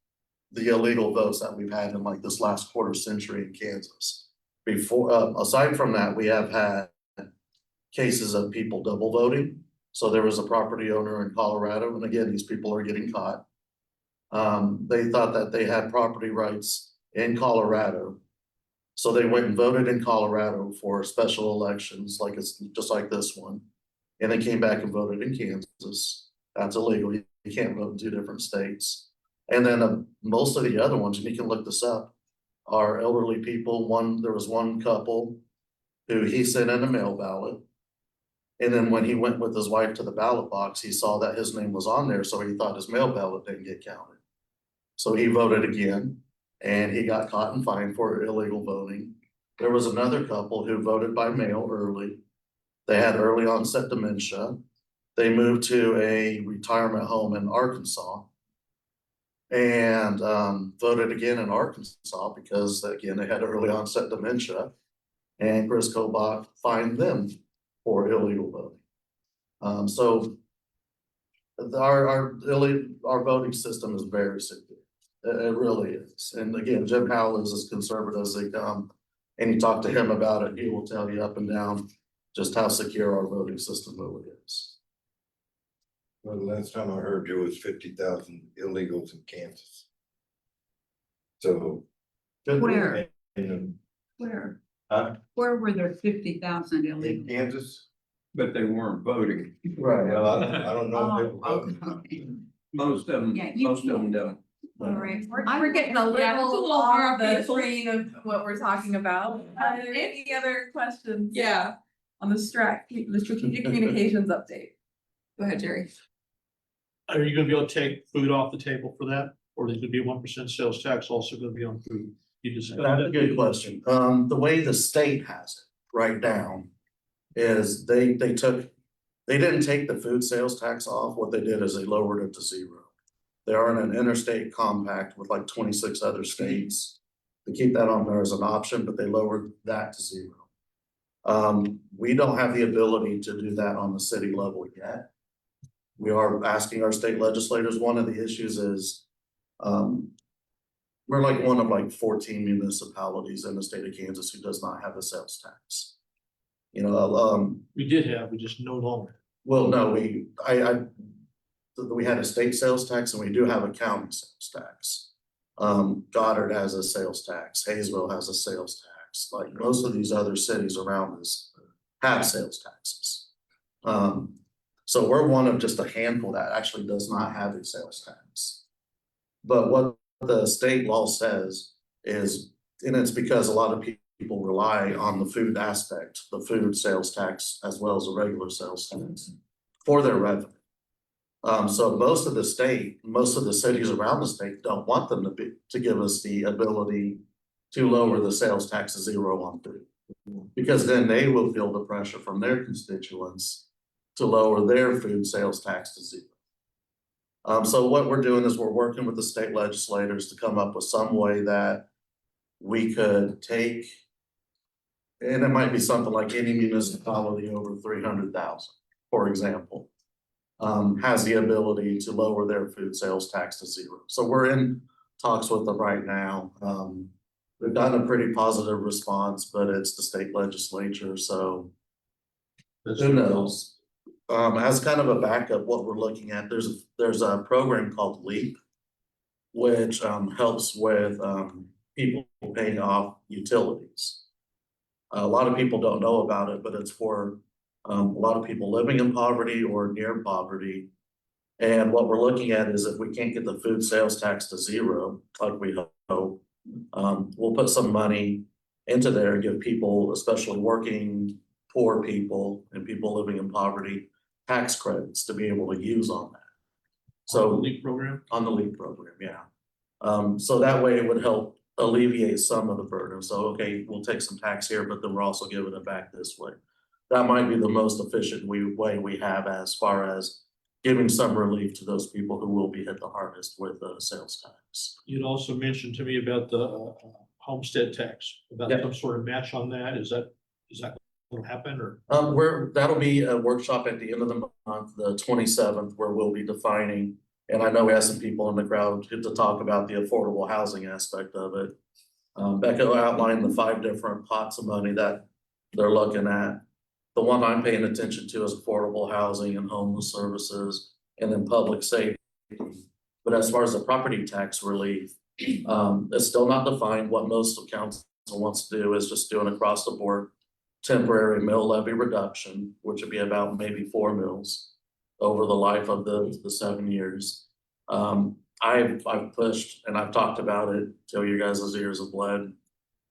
the illegal votes that we've had in like this last quarter century in Kansas. Before, aside from that, we have had cases of people double voting. So there was a property owner in Colorado, and again, these people are getting caught. They thought that they had property rights in Colorado. So they went and voted in Colorado for special elections, like it's just like this one. And they came back and voted in Kansas. That's illegal. You can't vote in 2 different states. And then most of the other ones, and you can look this up, are elderly people. There was one couple who he sent in a mail ballot. And then when he went with his wife to the ballot box, he saw that his name was on there, so he thought his mail ballot didn't get counted. So he voted again, and he got caught and fined for illegal voting. There was another couple who voted by mail early. They had early onset dementia. They moved to a retirement home in Arkansas and voted again in Arkansas because, again, they had early onset dementia. And Chris Kobach fined them for illegal voting. So our voting system is very secure. It really is. And again, Jim Howell is as conservative as they come. And you talk to him about it, he will tell you up and down just how secure our voting system really is. Well, the last time I heard there was 50,000 illegals in Kansas. So. Where? In Where? Huh? Where were there 50,000 in illegal? Kansas? But they weren't voting. Right. Well, I don't know. if they were Oh, voting. okay. Most of them, Yeah, you most of them don't. All right, We're getting a Yeah, it's a little little off more the people. train of what we're talking about. Any other questions? Yeah, On the strategic communications update? go ahead, Jerry. Are you gonna be able to take food off the table for that? Or is it gonna be a 1% sales tax also gonna be on food? You just. That's a good question. The way the state has it right now is they didn't take the food sales tax off. What they did is they lowered it to 0. They are in an interstate compact with like 26 other states. They keep that on there as an option, but they lowered that to 0. We don't have the ability to do that on the city level yet. We are asking our state legislators. One of the issues is, we're like one of like 14 municipalities in the state of Kansas who does not have a sales tax. You know, We just no longer. well, no, we had a state sales tax and we do have a county sales tax. Goddard has a sales tax, Hayesville has a sales tax, like most of these other cities around us have sales taxes. So we're one of just a handful that actually does not have a sales tax. But what the state law says is, and it's because a lot of people rely on the food aspect, the food sales tax, as well as the regular sales tax for their revenue. So most of the cities around the state don't want them to give us the ability to lower the sales tax to 0 on food. Because then they will feel the pressure from their constituents to lower their food sales tax to 0. So what we're doing is we're working with the state legislators to come up with some way that we could take, and it might be something like any municipality over 300,000, for example, has the ability to lower their food sales tax to 0. So we're in talks with them right now. We've gotten a pretty positive response, but it's the state legislature, so who knows? As kind of a backup, what we're looking at, there's a program called LEAP, which helps with people paying off utilities. A lot of people don't know about it, but it's for a lot of people living in poverty or near poverty. And what we're looking at is if we can't get the food sales tax to zero, like we hope, we'll put some money into there and give people, especially working poor people and people living in poverty, tax credits to be able to use on that. So LEAP program? on the LEAP program, yeah. So that way it would help alleviate some of the burden. So, okay, we'll take some tax here, but then we're also giving it back this way. That might be the most efficient way we have as far as giving some relief to those people who will be hit the hardest with the sales tax. You'd also mentioned to me about the homestead tax, about Yeah. some sort of match on that. Is that gonna happen or? That'll be a workshop at the end of the month, the 27th, where we'll be defining. And I know we have some people in the crowd to talk about the affordable housing aspect of it. Becca outlined the 5 different pots of money that they're looking at. The one I'm paying attention to is affordable housing and homeless services, and then public safety. But as far as the property tax relief, it's still not defined. What most of council wants to do is just do an across the board temporary mill levy reduction, which would be about maybe 4 mills over the life of the 7 years. I've pushed and I've talked about it till you guys' ears have bled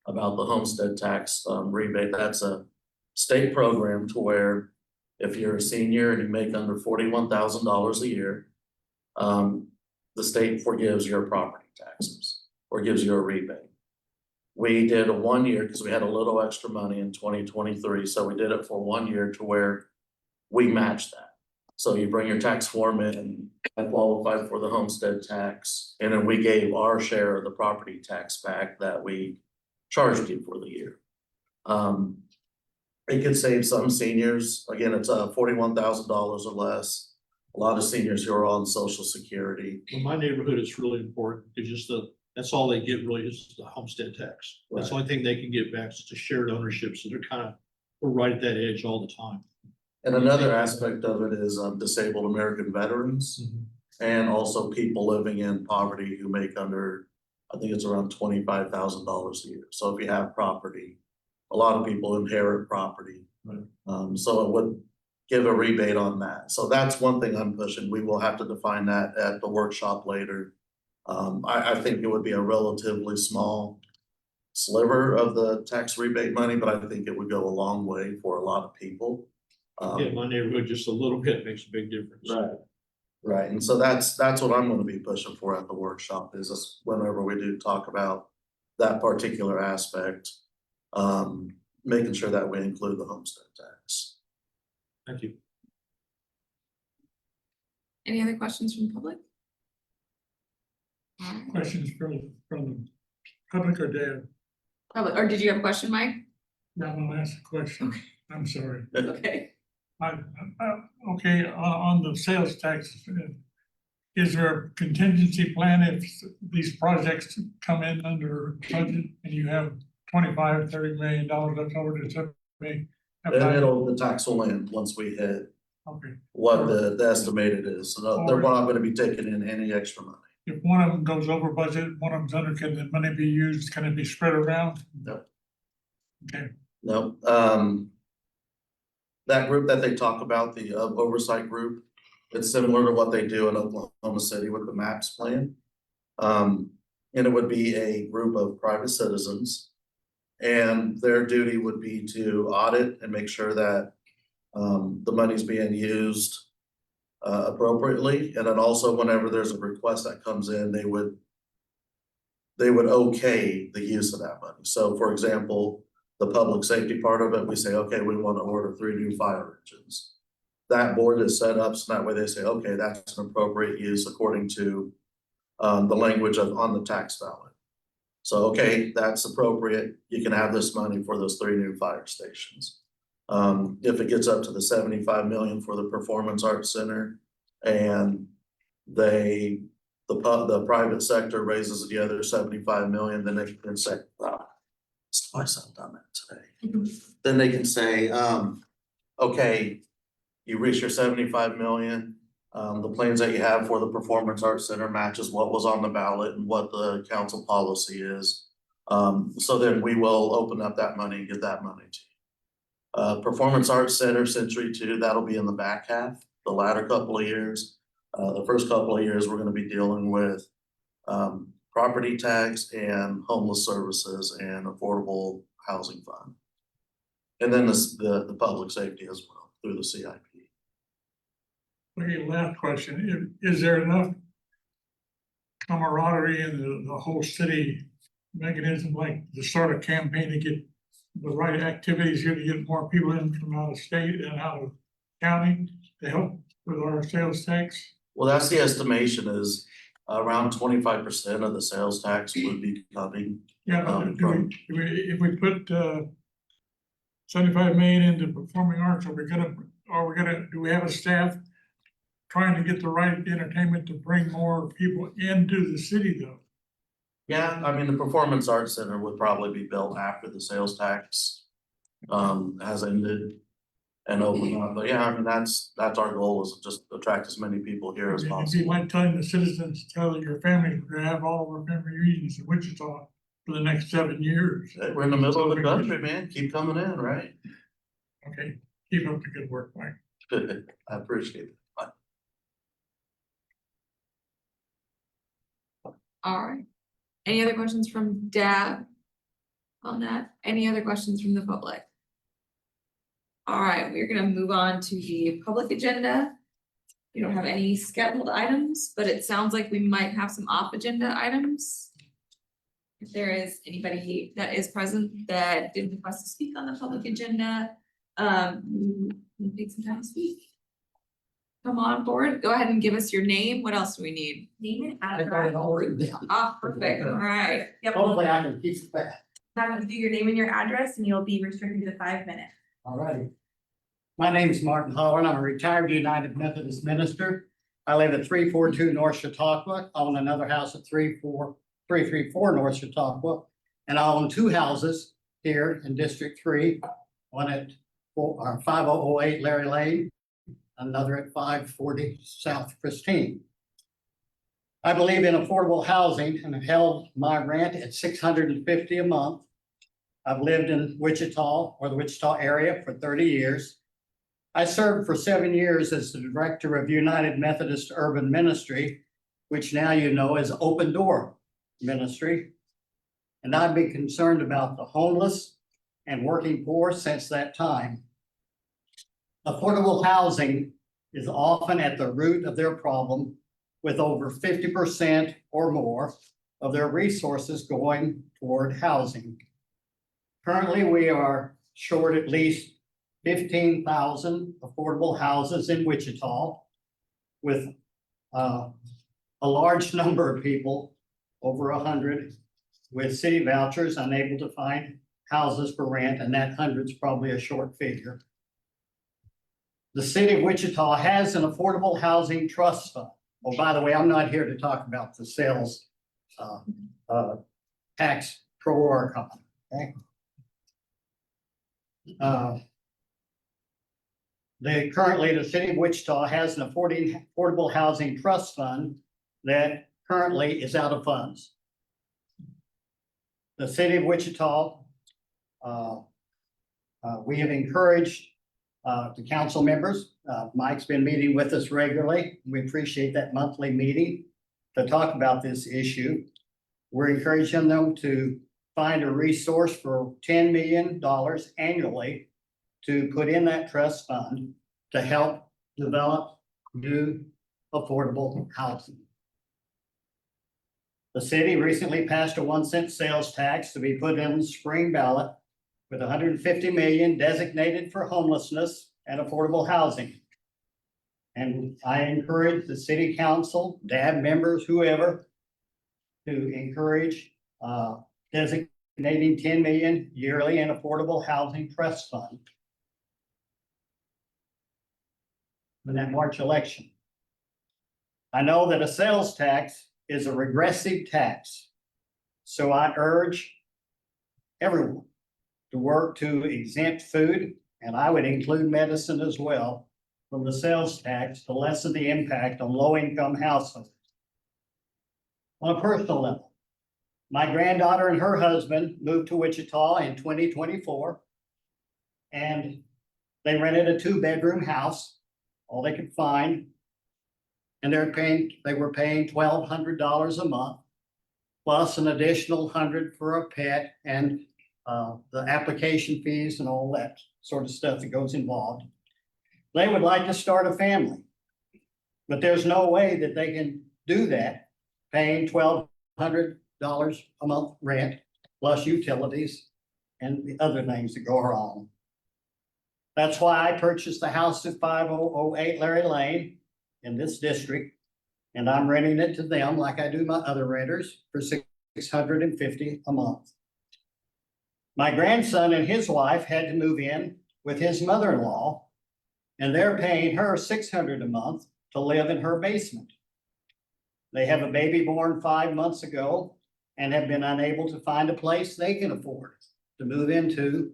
about the homestead tax rebate. That's a state program to where if you're a senior and you make under $41,000 a year, the state forgives your property taxes or gives you a rebate. We did a 1 year because we had a little extra money in 2023, so we did it for 1 year to where we matched that. So you bring your tax form in and qualify for the homestead tax, and then we gave our share of the property tax back that we charged you for the year. It could save some seniors. Again, it's $41,000 or less. A lot of seniors who are on Social Security. In my neighborhood, it's really important. It's just that's all they get really is the homestead tax. That's the only thing they can get back. It's a shared ownership. So we're right at that edge all the time. And another aspect of it is disabled American veterans and also people living in poverty who make under, I think it's around $25,000 a year. So if you have property, a lot of people inherit property. Right. So it would give a rebate on that. So that's one thing I'm pushing. We will have to define that at the workshop later. I think it would be a relatively small sliver of the tax rebate money, but I think it would go a long way for a lot of people. Yeah, my neighborhood, just a little bit makes a big difference. Right, and so that's what I'm gonna be pushing for at the workshop is this, whenever we do talk about that particular aspect. Making sure that we include the homestead tax. Thank you. Any other questions from the public? Questions from public or Dale? Public, or did you have a question, Mike? No, I'm gonna ask a question. I'm sorry. Okay. Okay, on the sales tax, is there a contingency plan if these projects come in under budget and you have $25-30 million left over to simply? And the tax will land once we hit Okay, what the estimated is. So they're not gonna be taking in any extra money. if one of them goes over budget, one of them's under, can the money be used, can it be spread around? No. Okay, No, that group that they talk about, the oversight group, it's similar to what they do in Oklahoma City with the MAPS plan. And it would be a group of private citizens. And their duty would be to audit and make sure that the money's being used appropriately. And then also whenever there's a request that comes in, they would okay the use of that money. So for example, the public safety part of it, we say, okay, we want to order 3 new fire engines. That board is set up so that way they say, okay, that's an appropriate use according to the language on the tax ballot. So, okay, that's appropriate. You can have this money for those 3 new fire stations. If it gets up to the 75 million for the Performance Arts Center and the private sector raises the other 75 million, then they can say, twice I've done that today. Then they can say, okay, you reach your 75 million. The plans that you have for the Performance Arts Center matches what was on the ballot and what the council policy is. So then we will open up that money and get that money to you. Performance Arts Center, Century 2, that'll be in the back half, the latter couple of years. The first couple of years, we're gonna be dealing with property tax and homeless services and affordable housing fund. And then the public safety as well through the CIP. Okay, last question, is there enough camaraderie in the whole city mechanism, like the start of campaign to get the right activities here to get more people in from out of state and out of county to help with our sales tax? Well, that's the estimation is around 25% of the sales tax would be coming. Yeah, but if we put 75 million into performing arts, are we gonna, do we have a staff trying to get the right entertainment to bring more people into the city though? Yeah, I mean, the Performance Arts Center would probably be built after the sales tax has ended and open up. But yeah, I mean, that's our goal, is to just attract as many people here as It'd be possible. like telling the citizens, tell your family, we're gonna have all of our family reunions in Wichita for the next 7 years. We're in the middle of the country, man. Keep coming in, right? Okay, keep up the good work, Mike. I appreciate it. All right. Any other questions from Deb on that? Any other questions from the public? All right, we're gonna move on to the public agenda. We don't have any scheduled items, but it sounds like we might have some off-agenda items. If there is anybody that is present that did request to speak on the public agenda, who can take some time to speak. Come on board, go ahead and give us your name. What else do we need? Name and I got it all written down. Ah, perfect, all right. Yep, Hopefully I can keep it back. have to do your name and your address and you'll be restricted to 5 minutes. All righty. My name is Martin Holland. I'm a retired United Methodist minister. I live at 342 North Chautauqua, own another house at 334 North Chautauqua. And I own 2 houses here in District 3, one at 5008 Larry Lane, another at 540 South Christine. I believe in affordable housing and have held my rent at $650 a month. I've lived in Wichita or the Wichita area for 30 years. I served for 7 years as the director of United Methodist Urban Ministry, which now you know is Open Door Ministry. And I've been concerned about the homeless and working poor since that time. Affordable housing is often at the root of their problem, with over 50% or more of their resources going toward housing. Currently, we are short at least 15,000 affordable houses in Wichita, with a large number of people, over 100, with city vouchers unable to find houses for rent, and that 100's probably a short figure. The city of Wichita has an affordable housing trust fund. Oh, by the way, I'm not here to talk about the sales tax pro rata, okay? Currently, the city of Wichita has an affordable housing trust fund that currently is out of funds. The city of Wichita, we have encouraged the council members. Mike's been meeting with us regularly. We appreciate that monthly meeting to talk about this issue. We're encouraging them to find a resource for $10 million annually to put in that trust fund to help develop new affordable housing. The city recently passed a 1 cent sales tax to be put in the spring ballot, with 150 million designated for homelessness and affordable housing. And I encourage the city council, DAB members, whoever, to encourage designating 10 million yearly in affordable housing trust fund in that March election. I know that a sales tax is a regressive tax, so I urge everyone to work to exempt food, and I would include medicine as well, from the sales tax to lessen the impact on low-income households. On a personal level, my granddaughter and her husband moved to Wichita in 2024, and they rented a 2-bedroom house, all they could find. And they were paying $1,200 a month, plus an additional 100 for a pet and the application fees and all that sort of stuff that goes involved. They would like to start a family. But there's no way that they can do that, paying $1,200 a month rent, plus utilities and the other things that go along. That's why I purchased the house at 5008 Larry Lane in this district. And I'm renting it to them like I do my other renters for $650 a month. My grandson and his wife had to move in with his mother-in-law, and they're paying her $600 a month to live in her basement. They have a baby born 5 months ago and have been unable to find a place they can afford to move into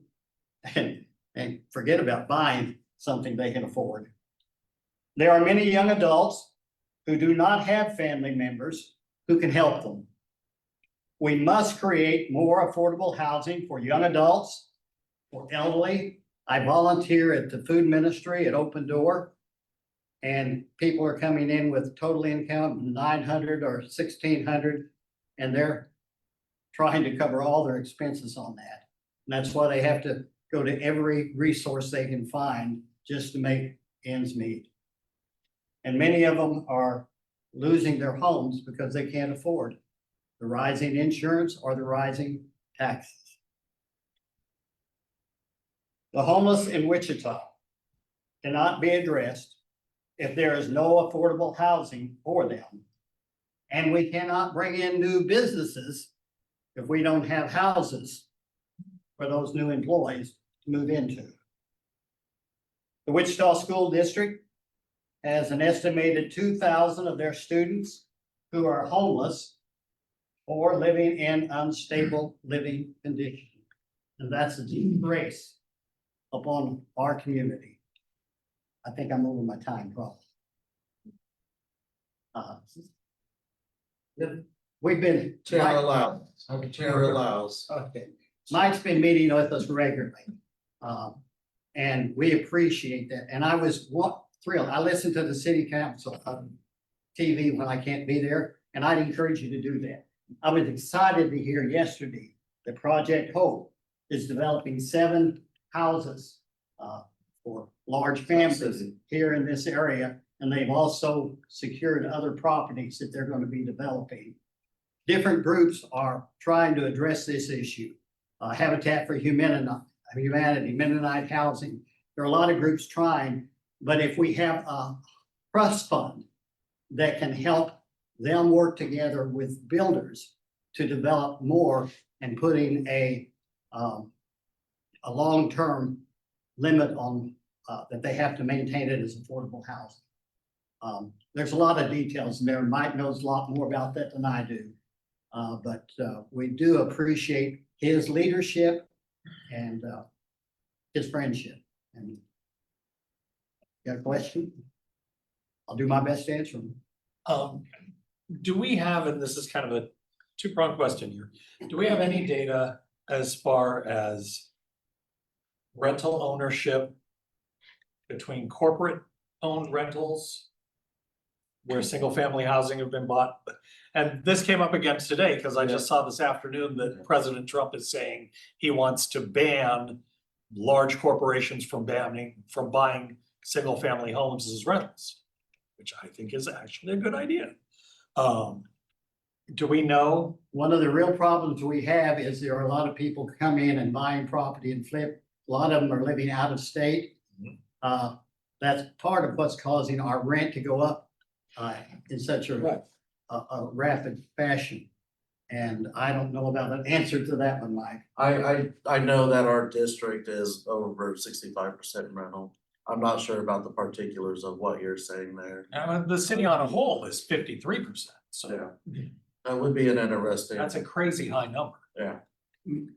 and forget about buying something they can afford. There are many young adults who do not have family members who can help them. We must create more affordable housing for young adults, for elderly. I volunteer at the food ministry at Open Door. And people are coming in with total income $900 or $1,600, and they're trying to cover all their expenses on that. And that's why they have to go to every resource they can find just to make ends meet. And many of them are losing their homes because they can't afford the rising insurance or the rising taxes. The homeless in Wichita cannot be addressed if there is no affordable housing for them. And we cannot bring in new businesses if we don't have houses for those new employees to move into. The Wichita School District has an estimated 2,000 of their students who are homeless or living in unstable living conditions. And that's a disgrace upon our community. I think I'm over my time, probably. We've been. Chair allows. Chair allows. Okay. Mike's been meeting with us regularly. And we appreciate that. And I was thrilled. I listened to the city council TV when I can't be there, and I'd encourage you to do that. I was excited to hear yesterday that Project Hope is developing 7 houses for large families here in this area. And they've also secured other properties that they're going to be developing. Different groups are trying to address this issue. Habitat for Humanity, Mennonite Housing. There are a lot of groups trying, but if we have a trust fund that can help them work together with builders to develop more and putting a long-term limit on that they have to maintain it as affordable housing. There's a lot of details in there. Mike knows a lot more about that than I do. But we do appreciate his leadership and his friendship. And got a question? I'll do my best to answer them. Do we have, and this is kind of a two-pronged question here, do we have any data as far as rental ownership between corporate owned rentals where single-family housing have been bought? And this came up again today because I just saw this afternoon that President Trump is saying he wants to ban large corporations from buying single-family homes as rentals, which I think is actually a good idea. Do we know? One of the real problems we have is there are a lot of people come in and buying property and flip. A lot of them are living out of state. That's part of what's causing our rent to go up in such a rapid fashion. And I don't know about an answer to that one, Mike. I know that our district is over 65% rental. I'm not sure about the particulars of what you're saying there. The city on a whole is 53%. So Yeah. That would be an interesting. that's a crazy high number. Yeah. And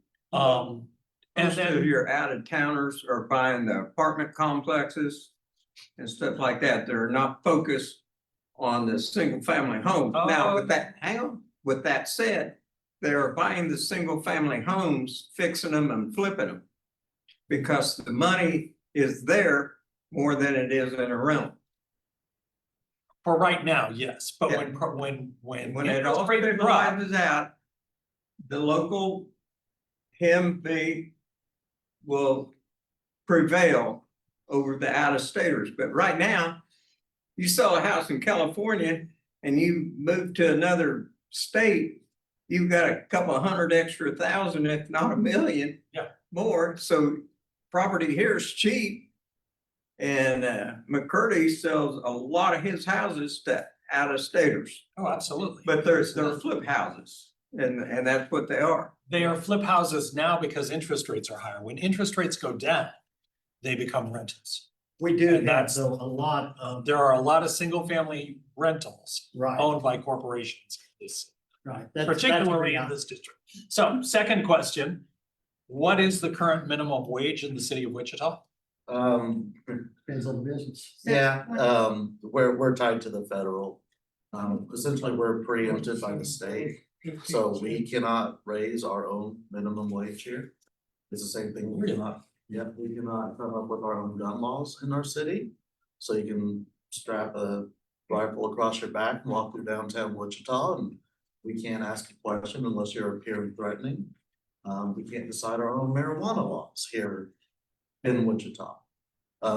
Most of then, your out-of-towners are buying the apartment complexes and stuff like that. They're not focused on the single-family home. Now, with that, hang on, with that said, they're buying the single-family homes, fixing them and flipping them. Because the money is there more than it is in a rental. For right now, yes, but Yeah. when it all interest rates drop, stabilizes out, the local HMV will prevail over the out-of-staters. But right now, you sell a house in California and you move to another state, you've got a couple of hundred extra thousand, if not a million. Yeah. More, so property here is cheap. And McCurdy sells a lot of his houses to out-of-staters, oh, absolutely. but they're flip houses, and that's what they are. They are flip houses now because interest rates are higher. When interest rates go down, they become rentals. We do And have that's- though a lot of, There are a lot of single family rentals right, owned by corporations. right. Particularly in this district. So, second question, what is the current minimum wage in the city of Wichita? Depends on the business. Yeah, we're tied to the federal. Essentially, we're preempted by the state, so we cannot raise our own minimum wage here. It's the same thing, we cannot come up with our own gun laws in our city. So you can strap a rifle across your back and walk through downtown Wichita, and we can't ask a question unless you're appearing threatening. We can't decide our own marijuana laws here in Wichita.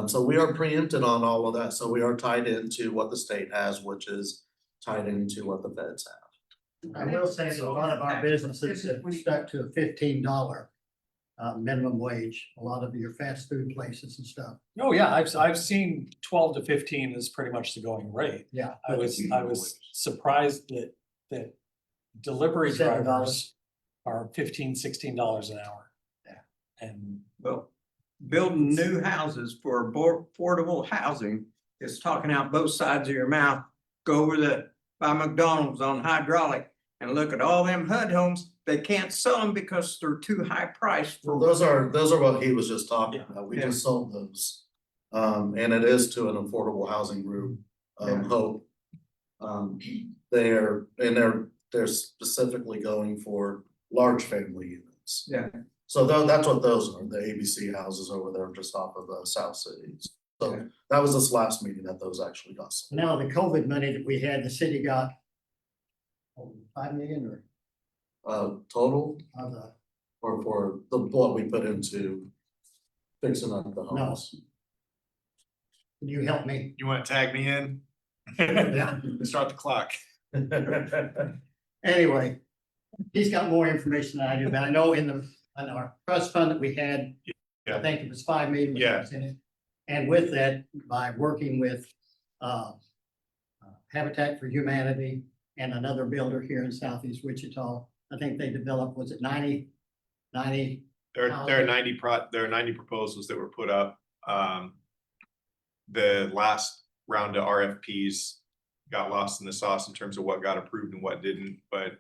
So we are preempted on all of that, so we are tied into what the state has, which is tied into what the feds have. I will say that a lot of our businesses have stuck to a $15 minimum wage, a lot of your fast food places and stuff. Oh, yeah, I've seen 12 to 15 is pretty much the going rate. Yeah. I was surprised that delivery $7. drivers are $15, $16 an hour. Yeah. And Well, building new houses for affordable housing is talking out both sides of your mouth. Go over by McDonald's on Hydraulic and look at all them HUD homes. They can't sell them because they're too high priced Well, for. those are what he was just talking Yeah. about. We Yeah. just sold those. And it is to an affordable housing group, Yeah. Hope. They're specifically going for large family units. Yeah. So that's what those are, the ABC houses over there just off of the South Cities. So Yeah. that was this last meeting that those actually got sold. Now, the COVID money that we had, the city got 5 million or Total of the, or for what we put into fixing up the no. homes. Can you help me? You wanna tag me in? Yeah. Start the clock. Anyway, he's got more information than I do, but I know in our trust fund that we had, I Yeah. think it was 5 million. Yeah. was in it. And with that, by working with Habitat for Humanity and another builder here in Southeast Wichita, I think they developed, was it 90? There are 90 proposals that were put up. The last round of RFPs got lost in the sauce in terms of what got approved and what didn't, but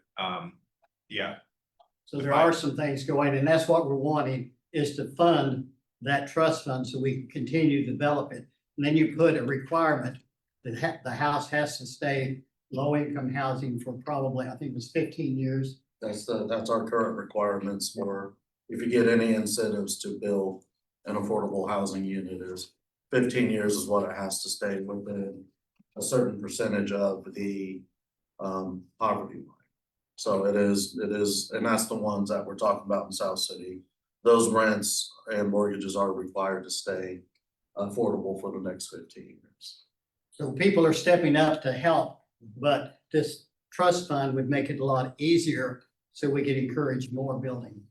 yeah. So there are some things going, and that's what we're wanting, is to fund that trust fund so we can continue to develop it. And then you put a requirement that the house has to stay low-income housing for probably, I think it was 15 years. That's our current requirements for, if you get any incentives to build an affordable housing unit is 15 years is what it has to stay within a certain percentage of the poverty line. So it is, and that's the ones that we're talking about in South City. Those rents and mortgages are required to stay affordable for the next 15 years. So people are stepping up to help, but this trust fund would make it a lot easier so we can encourage more building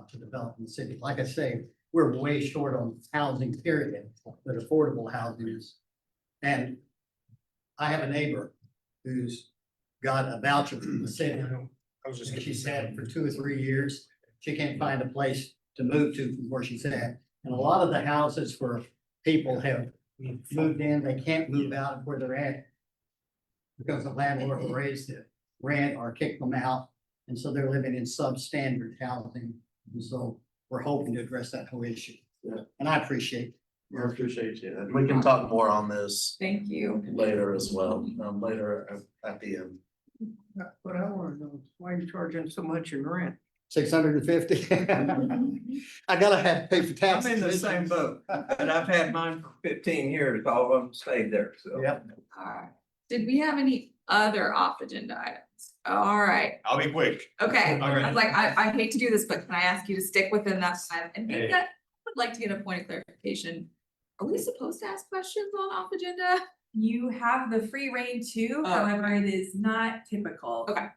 to develop in the city. Like I say, we're way short on housing period, but affordable housing is. And I have a neighbor who's got a voucher from the city. And she's had it for 2 or 3 years. She can't find a place to move to from where she's at. And a lot of the houses where people have moved in, they can't move out of where they're at because the landlord will raise the rent or kick them out. And so they're living in substandard housing. And so we're hoping to address that whole issue. Yeah. And I appreciate I appreciate you. And we can talk more on this Thank you. later as well, later at the end. But I wanna know, why are you charging so much in rent? 650. I gotta have to pay for I'm taxes. in the same boat, and I've had mine for 15 years, all of them stayed there, so. Yep. Alright, Did we have any other off agenda items? All right, I'll be quick. okay, All right. I was like, I hate to do this, but can I ask you to stick within that time? And maybe Hey. that, I would like to get a point of clarification. Are we supposed to ask questions on off agenda? You have the free reign too, Oh. however, it is not typical. Okay.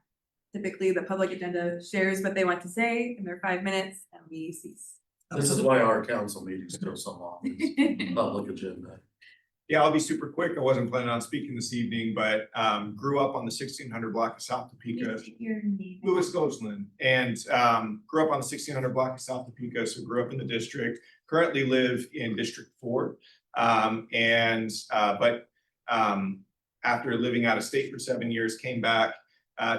Typically, the public agenda shares what they want to say in their 5 minutes and we cease. This is why our council meetings go so long, it's public agenda. Yeah, I'll be super quick. I wasn't planning on speaking this evening, but grew up on the 1600 block of South Topeka. Your name. Louis Gosselin, and grew up on the 1600 block of South Topeka, so grew up in the district. Currently live in District 4, after living out of state for 7 years, came back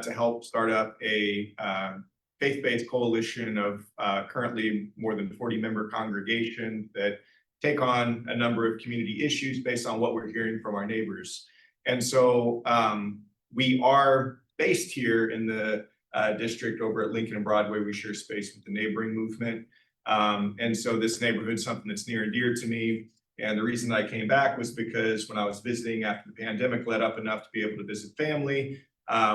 to help start up a faith-based coalition of currently more than 40-member congregation that take on a number of community issues based on what we're hearing from our neighbors. And so we are based here in the district over at Lincoln and Broadway. We share space with the neighboring movement. And so this neighborhood is something that's near and dear to me. And the reason I came back was because when I was visiting after the pandemic let up enough to be able to visit family,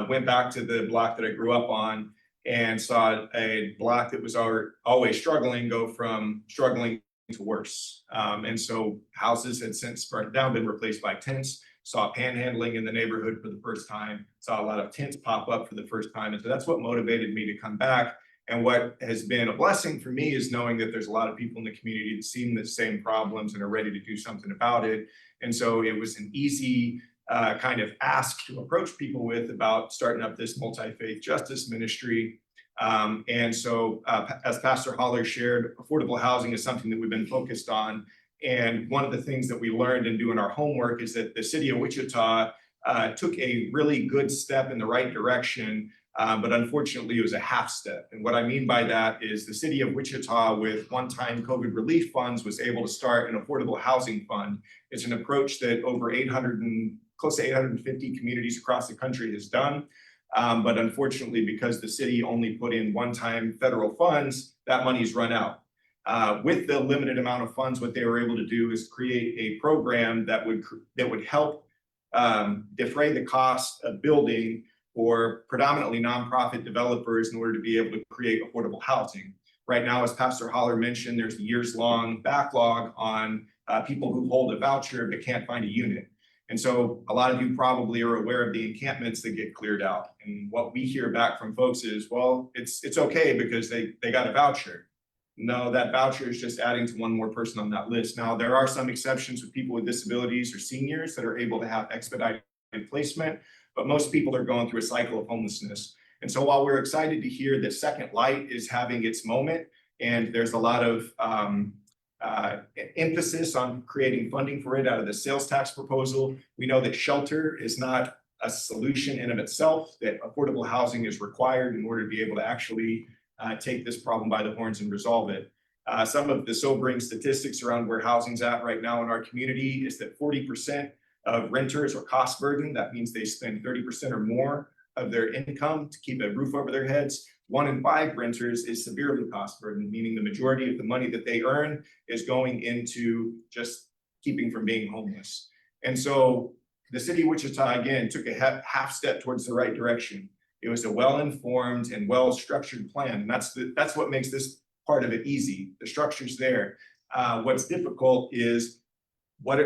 went back to the block that I grew up on and saw a block that was always struggling go from struggling to worse. And so houses had since burned down, been replaced by tents, saw panhandling in the neighborhood for the first time, saw a lot of tents pop up for the first time. And so that's what motivated me to come back. And what has been a blessing for me is knowing that there's a lot of people in the community that see the same problems and are ready to do something about it. And so it was an easy kind of ask to approach people with about starting up this multi-faith justice ministry. And so as Pastor Holler shared, affordable housing is something that we've been focused on. And one of the things that we learned in doing our homework is that the city of Wichita took a really good step in the right direction, but unfortunately it was a half step. And what I mean by that is the city of Wichita with one-time COVID relief funds was able to start an affordable housing fund. It's an approach that over close to 850 communities across the country has done. But unfortunately, because the city only put in one-time federal funds, that money's run out. With the limited amount of funds, what they were able to do is create a program that would help defray the cost of building for predominantly nonprofit developers in order to be able to create affordable housing. Right now, as Pastor Holler mentioned, there's a years-long backlog on people who hold a voucher but can't find a unit. And so a lot of you probably are aware of the encampments that get cleared out. And what we hear back from folks is, well, it's okay because they got a voucher. No, that voucher is just adding to one more person on that list. Now, there are some exceptions with people with disabilities or seniors that are able to have expedited placement, but most people are going through a cycle of homelessness. And so while we're excited to hear that Second Light is having its moment, and there's a lot of emphasis on creating funding for it out of the sales tax proposal, we know that shelter is not a solution in of itself, that affordable housing is required in order to be able to actually take this problem by the horns and resolve it. Some of the sobering statistics around where housing's at right now in our community is that 40% of renters are cost burdened. That means they spend 30% or more of their income to keep a roof over their heads. 1 in 5 renters is severely cost burdened, meaning the majority of the money that they earn is going into just keeping from being homeless. And so the city of Wichita, again, took a half step towards the right direction. It was a well-informed and well-structured plan. And that's what makes this part of it easy. The structure's there. What's difficult is what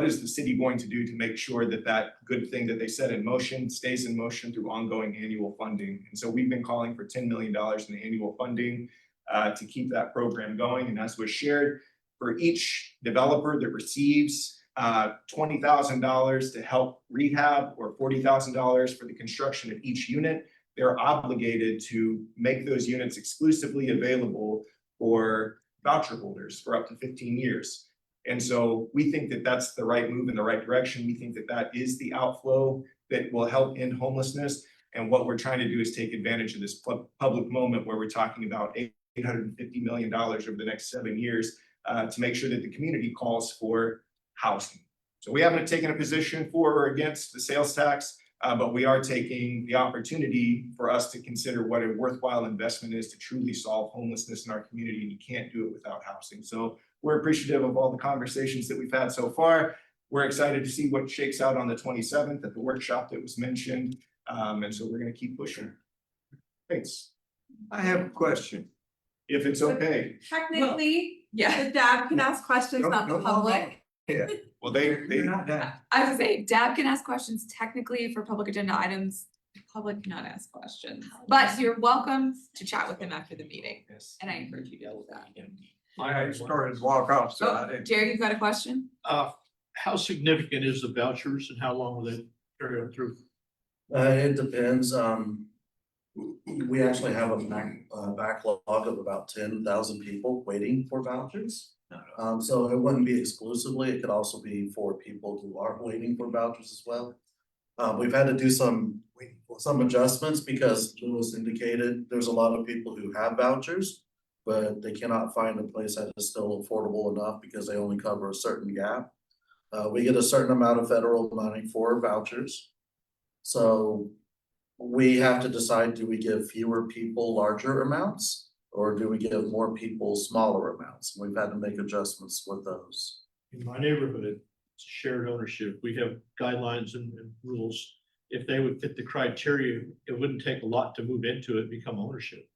is the city going to do to make sure that that good thing that they set in motion stays in motion through ongoing annual funding? And so we've been calling for $10 million in annual funding to keep that program going. And as was shared, for each developer that receives $20,000 to help rehab or $40,000 for the construction of each unit, they're obligated to make those units exclusively available for voucher holders for up to 15 years. And so we think that that's the right move in the right direction. We think that that is the outflow that will help end homelessness. And what we're trying to do is take advantage of this public moment where we're talking about $850 million over the next 7 years to make sure that the community calls for housing. So we haven't taken a position for or against the sales tax, but we are taking the opportunity for us to consider what a worthwhile investment is to truly solve homelessness in our community. And you can't do it without housing. So we're appreciative of all the conversations that we've had so far. we're excited to see what shakes out on the 27th at the workshop that was mentioned. And so we're gonna keep pushing. Thanks, I have a question. if it's okay. Technically, Yeah, the DAB can ask questions, not the Don't- public. Yeah, Well, you're they, not done. I was gonna say, Dab can ask questions technically for public agenda items, the public cannot ask questions. But you're welcome to chat with him after the meeting, and I encourage you to do that. I started to walk off, so I Oh, didn't. Jared, you've got a question? How significant is the vouchers and how long will they carry on through? It depends, we actually have a backlog of about 10,000 people waiting for vouchers. So it wouldn't be exclusively, it could also be for people who are waiting for vouchers as well. We've had to do some adjustments because Lewis indicated there's a lot of people who have vouchers, but they cannot find a place that is still affordable enough because they only cover a certain gap. We get a certain amount of federal money for vouchers. So we have to decide, do we give fewer people larger amounts? Or do we give more people smaller amounts? We've had to make adjustments with those. In my neighborhood, it's shared ownership. We have guidelines and rules. If they would fit the criteria, it wouldn't take a lot to move into it, become ownership.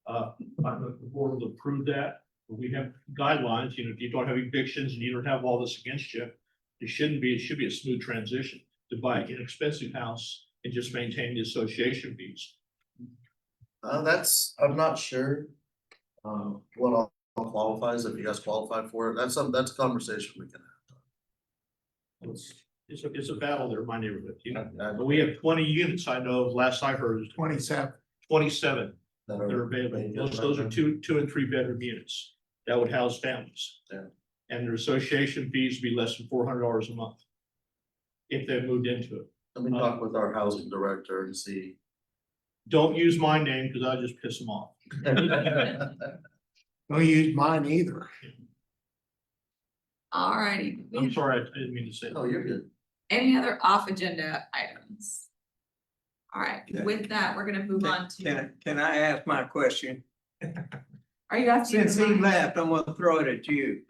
I don't know if the board will approve that, but we have guidelines, you know, if you don't have evictions and you don't have all this against you, it should be a smooth transition to buy an inexpensive house and just maintain the association fees. I'm not sure. What all qualifies, if you guys qualify for it, that's a conversation we can have. It's a battle there in my neighborhood, you know, but we have 20 units, I know, last I heard is 27 that are available. Those are two and 3 bedroom units that would house families. Yeah. And their association fees would be less than $400 a month if they moved into it. Let me talk with our housing director and see. Don't use my name because I'll just piss them off. Don't use mine either. Alrighty, I'm sorry, I didn't mean to say that. Oh, you're good. any other off agenda items? Alright, with that, we're gonna move on to, Can I ask my question? are you asking? Since he left, I'm gonna throw it at you.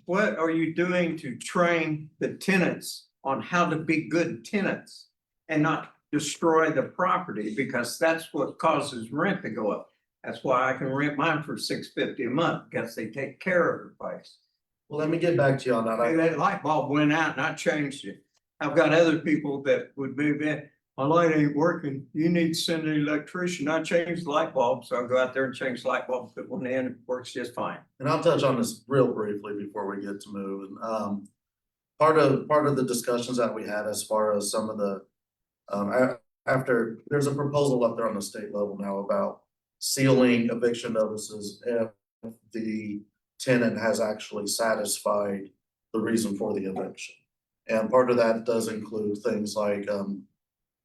What are you doing to train the tenants on how to be good tenants and not destroy the property? Because that's what causes rent to go up. That's why I can rent mine for $6.50 a month, because they take care of the place. Well, let me get back to you on that. Hey, that light bulb went out and I changed it. I've got other people that would move in. My light ain't working. You need to send an electrician. I changed the light bulb, so I'll go out there and change the light bulb, put one in, it works just fine. And I'll touch on this real briefly before we get to moving. Part of the discussions that we had as far as some of the, after, there's a proposal up there on the state level now about sealing eviction notices if the tenant has actually satisfied the reason for the eviction. And part of that does include things like,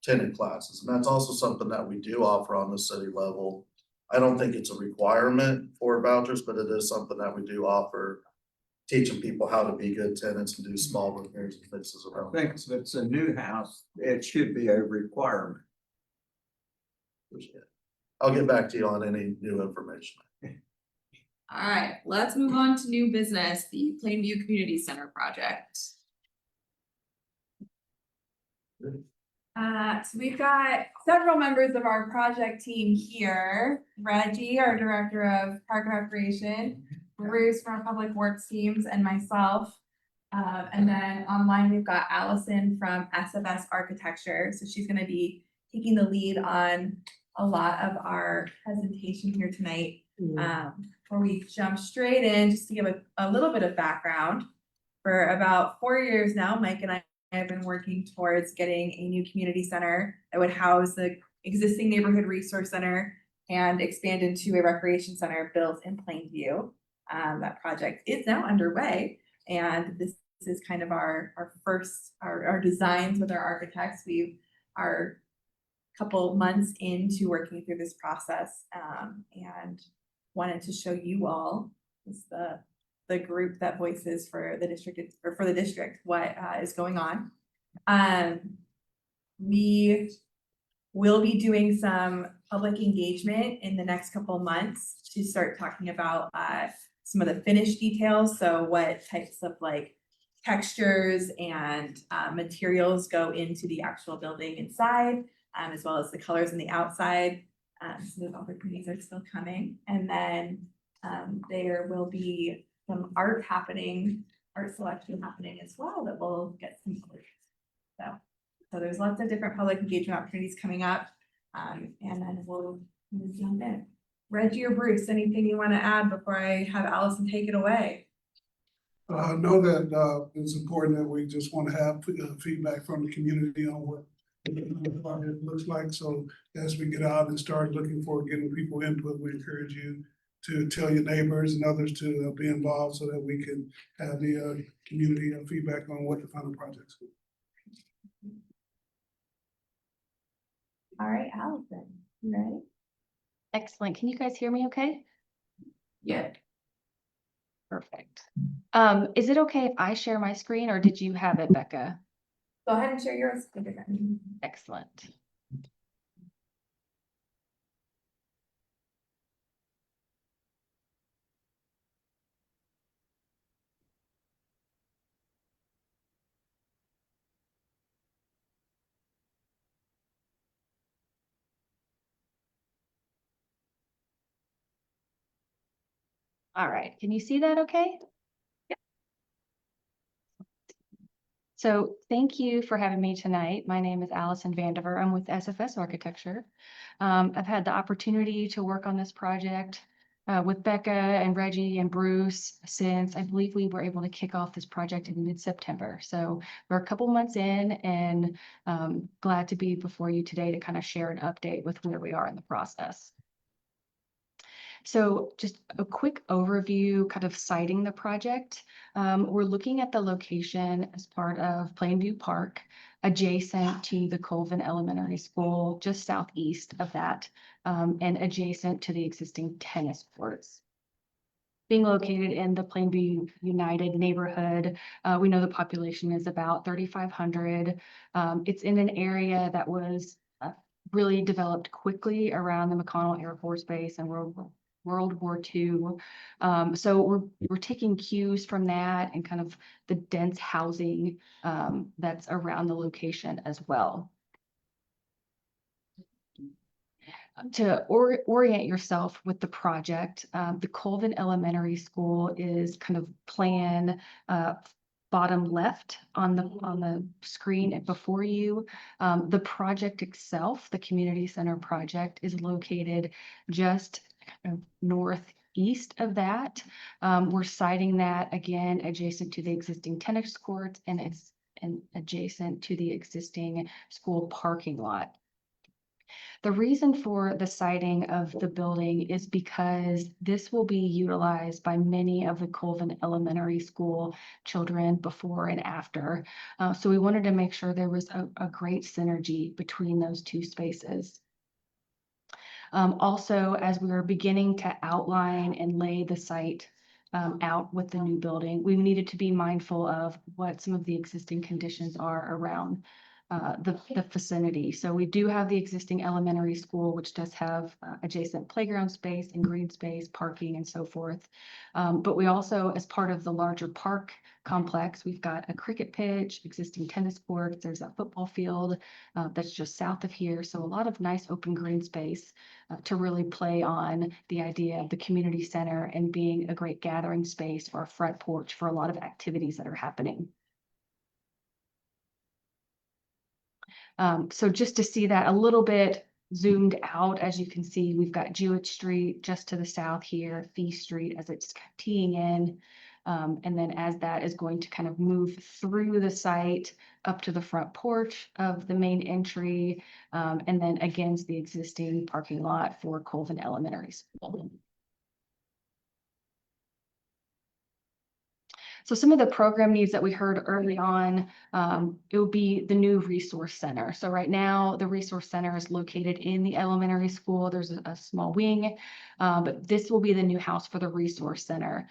tenant classes, and that's also something that we do offer on the city level. I don't think it's a requirement for vouchers, but it is something that we do offer, teaching people how to be good tenants and do small repairs and fixes I around. think if it's a new house, it should be a requirement. I'll get back to you on any new information. Alright, let's move on to new business, the Plainview Community Center project. So we've got several members of our project team here. Reggie, our Director of Park and Recreation, Bruce from our Public Works teams, and myself. And then online, we've got Allison from SFS Architecture. So she's gonna be taking the lead on a lot of our presentation here tonight. Before we jump straight in, just to give a little bit of background. For about 4 years now, Mike and I have been working towards getting a new community center that would house the existing neighborhood resource center and expand into a recreation center built in Plainview. That project is now underway, and this is kind of our first designs with our architects. We are a couple months into working through this process, and wanted to show you all the group that voices for the district, or for the district, what is going on. We will be doing some public engagement in the next couple of months to start talking about some of the finished details. So what types of like textures and materials go into the actual building inside, as well as the colors on the outside. So those opportunities are still coming. And then there will be some art selection happening as well that will get some colors. So there's lots of different public engagement opportunities coming up. And then we'll jump in. Reggie or Bruce, anything you want to add before I have Allison take it away? Know that it's important that we just want to have feedback from the community on what the project looks like. So as we get out and start looking for getting people input, we encourage you to tell your neighbors and others to be involved so that we can have the community feedback on what the final project's. All right, Allison, you ready? Excellent. Can you guys hear me okay? Yeah. Perfect. Is it okay if I share my screen or did you have it, Becca? Go ahead and share yours. Excellent. All right, can you see that okay? Yep. So thank you for having me tonight. My name is Allison Vandiver. I'm with SFS Architecture. I've had the opportunity to work on this project with Becca and Reggie and Bruce since I believe we were able to kick off this project in mid-September. So we're a couple months in and glad to be before you today to kind of share an update with where we are in the process. So just a quick overview, kind of citing the project. We're looking at the location as part of Plainview Park, adjacent to the Colvin Elementary School, just southeast of that, and adjacent to the existing tennis courts. Being located in the Plainview United neighborhood, we know the population is about 3,500. It's in an area that was really developed quickly around the McConnell Air Force Base and World War II. So we're taking cues from that and kind of the dense housing that's around the location as well. To orient yourself with the project, the Colvin Elementary School is kind of plan bottom left on the screen before you. The project itself, the community center project, is located just northeast of that. We're citing that again adjacent to the existing tennis courts and adjacent to the existing school parking lot. The reason for the siting of the building is because this will be utilized by many of the Colvin Elementary School children before and after. So we wanted to make sure there was a great synergy between those two spaces. Also, as we were beginning to outline and lay the site out with the new building, we needed to be mindful of what some of the existing conditions are around the vicinity. So we do have the existing elementary school, which does have adjacent playground space and green space, parking and so forth. But we also, as part of the larger park complex, we've got a cricket pitch, existing tennis courts, there's a football field that's just south of here. So a lot of nice open green space to really play on the idea of the community center and being a great gathering space or a front porch for a lot of activities that are happening. So just to see that a little bit zoomed out, as you can see, we've got Jewett Street just to the south here, Fee Street as it's teeing in. And then as that is going to kind of move through the site up to the front porch of the main entry, and then against the existing parking lot for Colvin Elementary School. So some of the program needs that we heard early on, it will be the new resource center. So right now the resource center is located in the elementary school. There's a small wing, but this will be the new house for the resource center.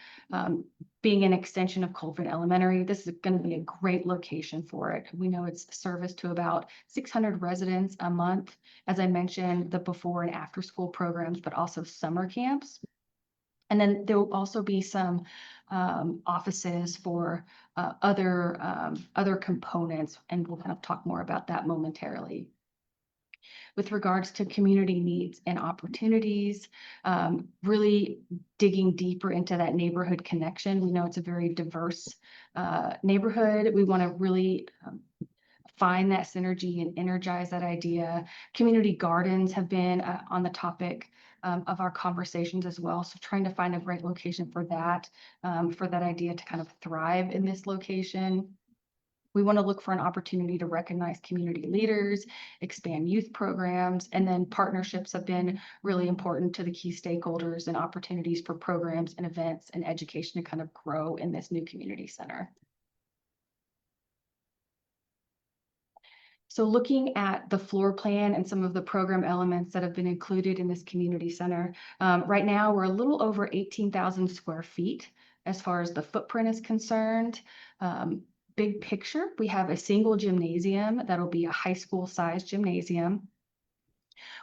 Being an extension of Colvin Elementary, this is going to be a great location for it. We know it's service to about 600 residents a month. As I mentioned, the before and after school programs, but also summer camps. And then there will also be some offices for other components, and we'll kind of talk more about that momentarily. With regards to community needs and opportunities, really digging deeper into that neighborhood connection. We know it's a very diverse neighborhood. We want to really find that synergy and energize that idea. Community gardens have been on the topic of our conversations as well. So trying to find a great location for that idea to kind of thrive in this location. We want to look for an opportunity to recognize community leaders, expand youth programs, and then partnerships have been really important to the key stakeholders and opportunities for programs and events and education to kind of grow in this new community center. So looking at the floor plan and some of the program elements that have been included in this community center, right now we're a little over 18,000 square feet as far as the footprint is concerned. Big picture, we have a single gymnasium that'll be a high school sized gymnasium.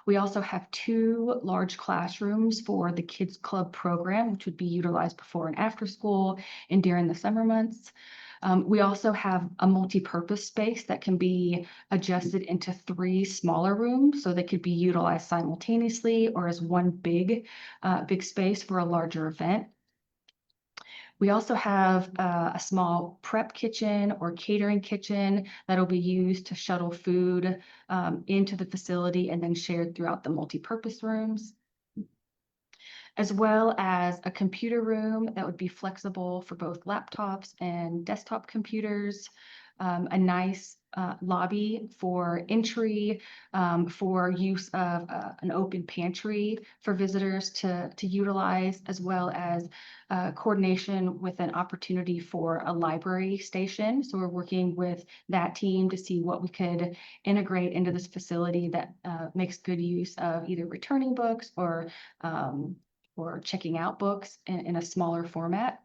We also have 2 large classrooms for the Kids Club program, which would be utilized before and after school and during the summer months. We also have a multi-purpose space that can be adjusted into 3 smaller rooms, so they could be utilized simultaneously or as one big space for a larger event. We also have a small prep kitchen or catering kitchen that'll be used to shuttle food into the facility and then shared throughout the multi-purpose rooms, as well as a computer room that would be flexible for both laptops and desktop computers, a nice lobby for entry, for use of an open pantry for visitors to utilize, as well as coordination with an opportunity for a library station. So we're working with that team to see what we could integrate into this facility that makes good use of either returning books or checking out books in a smaller format.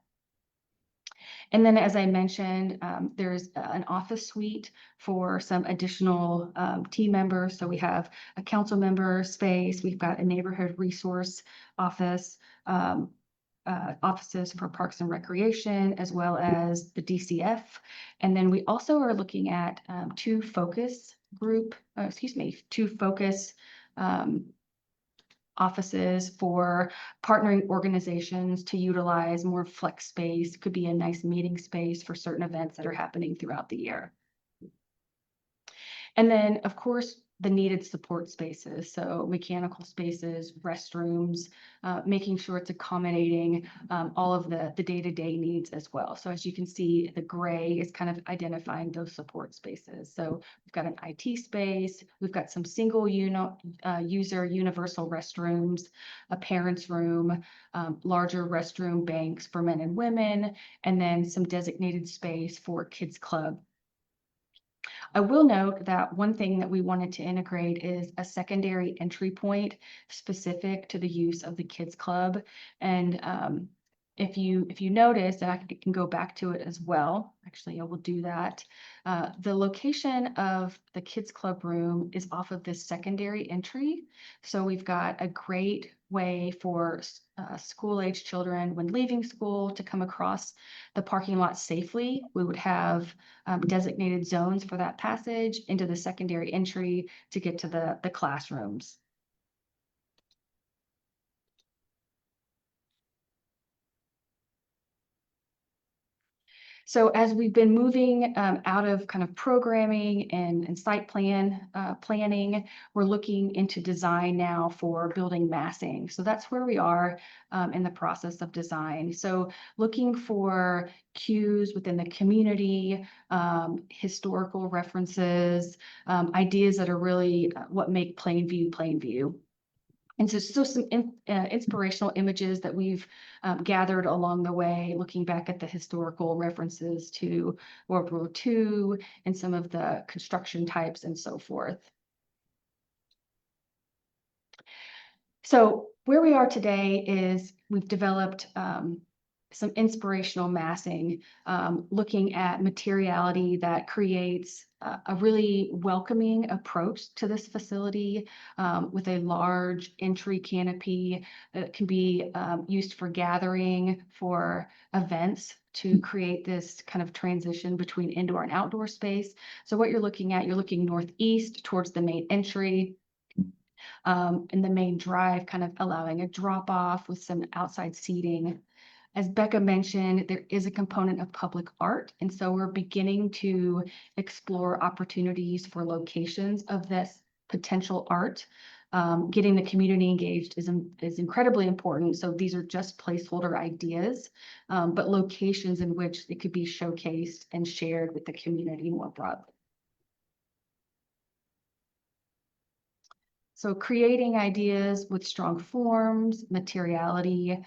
And then, as I mentioned, there's an office suite for some additional team members. So we have a council member space, we've got a neighborhood resource office, offices for Parks and Recreation, as well as the DCF. And then we also are looking at 2 focus offices for partnering organizations to utilize more flex space. Could be a nice meeting space for certain events that are happening throughout the year. And then, of course, the needed support spaces, so mechanical spaces, restrooms, making sure it's accommodating all of the day-to-day needs as well. So as you can see, the gray is kind of identifying those support spaces. So we've got an IT space, we've got some single user universal restrooms, a parent's room, larger restroom banks for men and women, and then some designated space for Kids Club. I will note that one thing that we wanted to integrate is a secondary entry point specific to the use of the Kids Club. And if you notice, and I can go back to it as well, actually I will do that. The location of the Kids Club room is off of this secondary entry. So we've got a great way for school-age children when leaving school to come across the parking lot safely. We would have designated zones for that passage into the secondary entry to get to the classrooms. So as we've been moving out of kind of programming and site planning, we're looking into design now for building massing. So that's where we are in the process of design. So looking for cues within the community, historical references, ideas that are really what make Plainview Plainview. And so some inspirational images that we've gathered along the way, looking back at the historical references to World War II and some of the construction types and so forth. So where we are today is we've developed some inspirational massing, looking at materiality that creates a really welcoming approach to this facility, with a large entry canopy that can be used for gathering, for events, to create this kind of transition between indoor and outdoor space. So what you're looking at, you're looking northeast towards the main entry, and the main drive, kind of allowing a drop off with some outside seating. As Becca mentioned, there is a component of public art, and so we're beginning to explore opportunities for locations of this potential art. Getting the community engaged is incredibly important. So these are just placeholder ideas, but locations in which it could be showcased and shared with the community more broadly. So creating ideas with strong forms, materiality.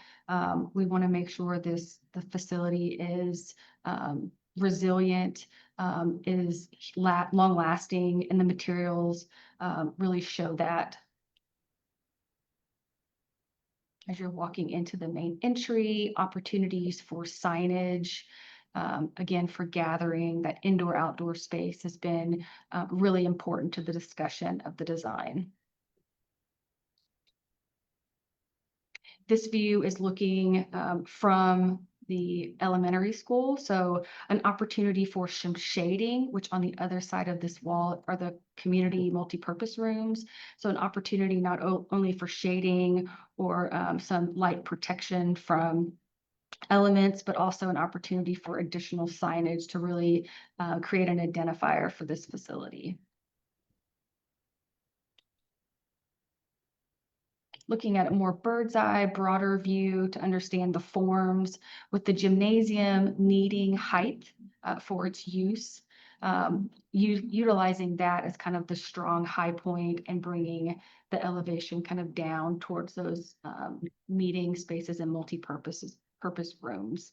We want to make sure the facility is resilient, is long lasting, and the materials really show that. As you're walking into the main entry, opportunities for signage, again, for gathering. That indoor-outdoor space has been really important to the discussion of the design. This view is looking from the elementary school, so an opportunity for some shading, which on the other side of this wall are the community multipurpose rooms. So an opportunity not only for shading or some light protection from elements, but also an opportunity for additional signage to really create an identifier for this facility. Looking at a more bird's eye, broader view to understand the forms, with the gymnasium needing height for its use, utilizing that as kind of the strong high point and bringing the elevation kind of down towards those meeting spaces and purpose rooms.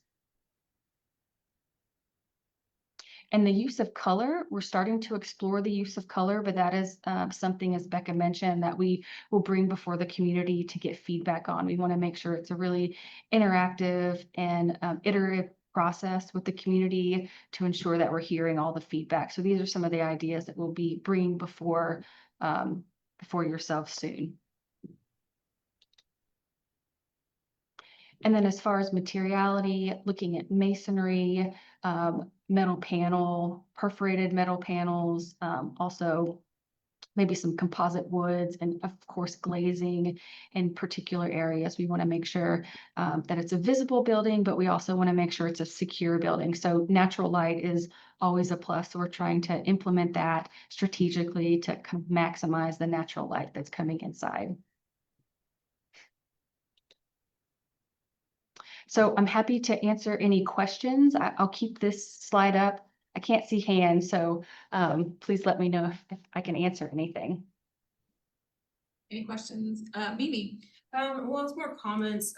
And the use of color, we're starting to explore the use of color, but that is something, as Becca mentioned, that we will bring before the community to get feedback on. We want to make sure it's a really interactive and iterative process with the community to ensure that we're hearing all the feedback. So these are some of the ideas that we'll be bringing before yourself soon. And then as far as materiality, looking at masonry, metal panel, perforated metal panels, also maybe some composite woods, and of course glazing in particular areas. We want to make sure that it's a visible building, but we also want to make sure it's a secure building. So natural light is always a plus. So we're trying to implement that strategically to kind of maximize the natural light that's coming inside. So I'm happy to answer any questions. I'll keep this slide up. I can't see hands, so please let me know if I can answer anything. Any questions? Mimi? Well, it's more comments.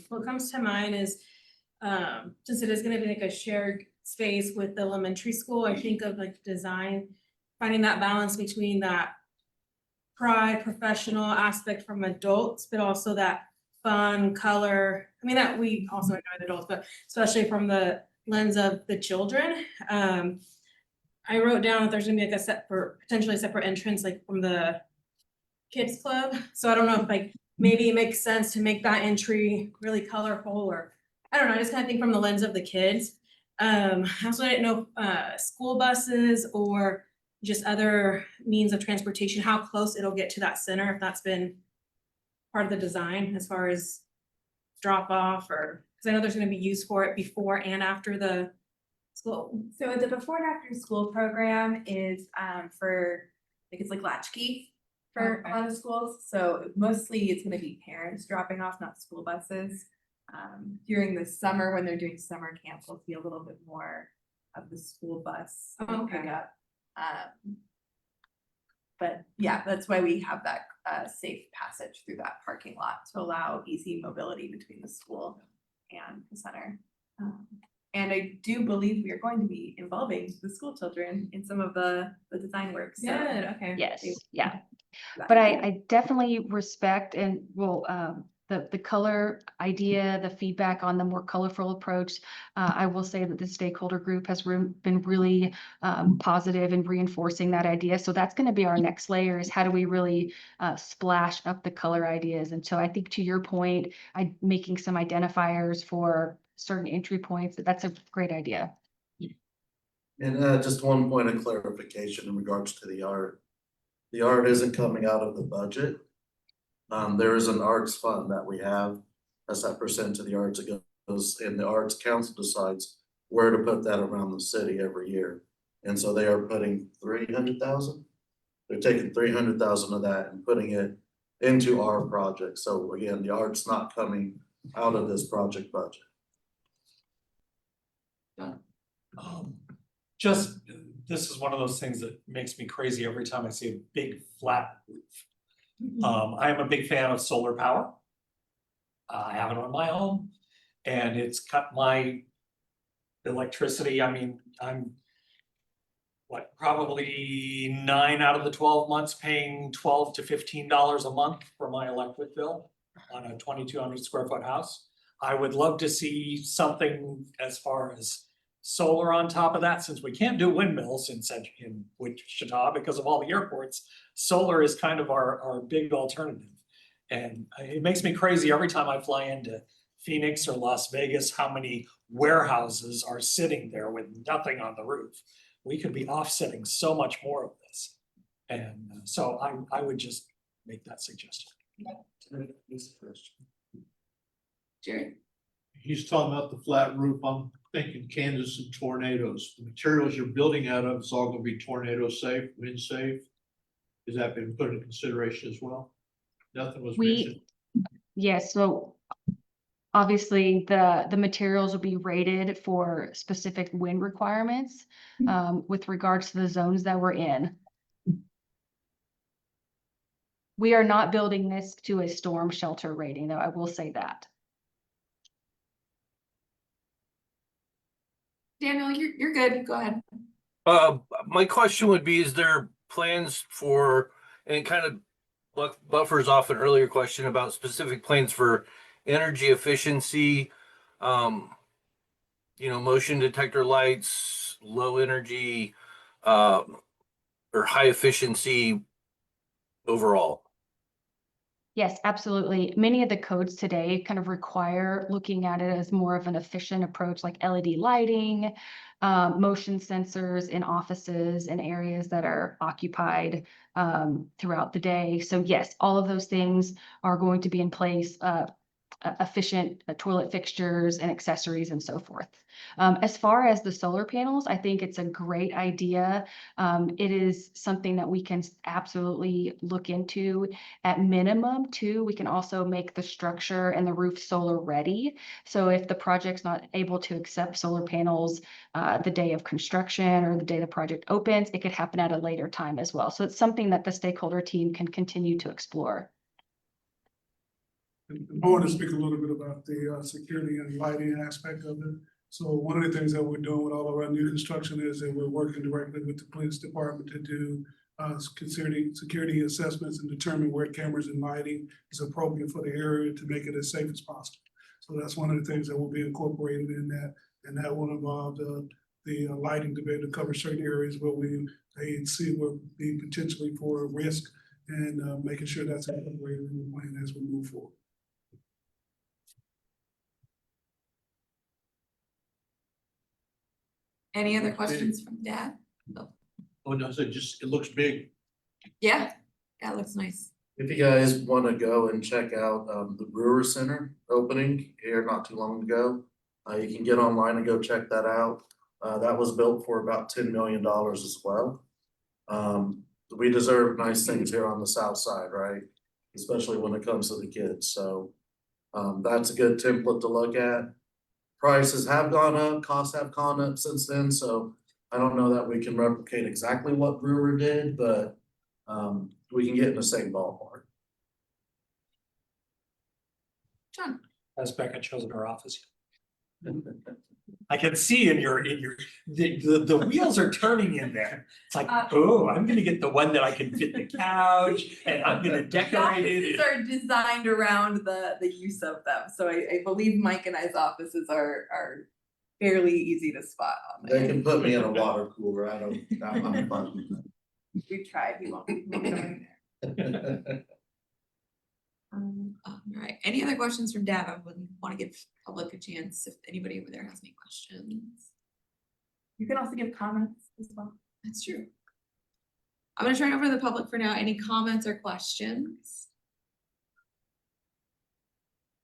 What comes to mind is, since it is gonna be like a shared space with the elementary school, I think of like design, finding that balance between that pride, professional aspect from adults, but also that fun, color. I mean, that we also enjoy the adults, but especially from the lens of the children. I wrote down that there's gonna be like a potentially separate entrance, like from the kids club. So I don't know if like, maybe it makes sense to make that entry really colorful, or I don't know, I just kind of think from the lens of the kids. I also didn't know school buses or just other means of transportation, how close it'll get to that center, if that's been part of the design as far as drop off, or, because I know there's gonna be use for it before and after the school. So the before and after school program is for, I think it's like latchkey for a lot of schools. So mostly it's gonna be parents dropping off, not school buses. During the summer, when they're doing summer camp, we'll see a little bit more of the school bus pickup. But yeah, that's why we have that safe passage through that parking lot to allow easy mobility between the school and the center. And I do believe we are going to be involving the school children in some of the design work. So Good, okay. Yes, yeah. But I definitely respect and will the color idea, the feedback on the more colorful approach. I will say that the stakeholder group has been really positive in reinforcing that idea. So that's going to be our next layer, is how do we really splash up the color ideas? And so I think, to your point, making some identifiers for certain entry points, that's a great idea. And just one point of clarification in regards to the art. The art isn't coming out of the budget. There is an arts fund that we have, that's that percent to the arts, it goes, and the Arts Council decides where to put that around the city every year. And so they are putting 300,000. They're taking 300,000 of that and putting it into our project. So again, the art's not coming out of this project budget. Just, this is one of those things that makes me crazy every time I see a big flat roof. I am a big fan of solar power. I have it on my home, and it's cut my electricity. I mean, I'm probably 9 out of the 12 months paying $12 to $15 a month for my electric bill on a 2,200 square foot house. I would love to see something as far as solar on top of that, since we can't do windmills in Wichita because of all the airports. Solar is kind of our big alternative. And it makes me crazy every time I fly into Phoenix or Las Vegas, how many warehouses are sitting there with nothing on the roof. We could be offsetting so much more of this. And so I would just make that suggestion. Jared? He's talking about the flat roof. I'm thinking Kansas and tornadoes. The materials you're building out of is all gonna be tornado safe, wind safe. Has that been put into consideration as well? Nothing was mentioned. Yes, so obviously the materials will be rated for specific wind requirements with regards to the zones that we're in. We are not building this to a storm shelter rating, though, I will say that. Daniel, you're good. Go ahead. My question would be, is there plans for, and it kind of buffers off an earlier question about specific plans for energy efficiency, motion detector lights, low energy, or high efficiency overall? Yes, absolutely. Many of the codes today kind of require looking at it as more of an efficient approach, like LED lighting, motion sensors in offices and areas that are occupied throughout the day. So yes, all of those things are going to be in place, efficient toilet fixtures and accessories and so forth. As far as the solar panels, I think it's a great idea. It is something that we can absolutely look into. At minimum, too, we can also make the structure and the roof solar ready. So if the project's not able to accept solar panels the day of construction or the day the project opens, it could happen at a later time as well. So it's something that the stakeholder team can continue to explore. I want to speak a little bit about the security and lighting aspect of it. So one of the things that we're doing with all of our new construction is that we're working directly with the police department to do security assessments and determine where cameras and lighting is appropriate for the area to make it as safe as possible. So that's one of the things that will be incorporated in that, and that will involve the lighting to be able to cover certain areas where they see will be potentially for risk, and making sure that's incorporated in the plan as we move forward. Any other questions from Dad? Oh, no, so it looks big. Yeah, it looks nice. If you guys want to go and check out the Brewer Center opening here not too long ago, you can get online and go check that out. That was built for about $10 million as well. We deserve nice things here on the south side, right? Especially when it comes to the kids. So that's a good template to look at. Prices have gone up, costs have gone up since then, so I don't know that we can replicate exactly what Brewer did, but we can get in the same ballpark. John? Has Becca chosen her office? I can see the wheels are turning in there. It's like, oh, I'm gonna get the one that I can fit the couch and I'm gonna The decorate offices it. are designed around the use of them, so I believe Mike and I's offices are fairly easy to spot on They there. can put me in a water cooler, I'm fine. We've tried, we won't be going there. All right, any other questions from Deb? I would want to give public a chance if anybody over there has any questions. You can also give comments as well. That's true. I'm gonna turn it over to the public for now. Any comments or questions?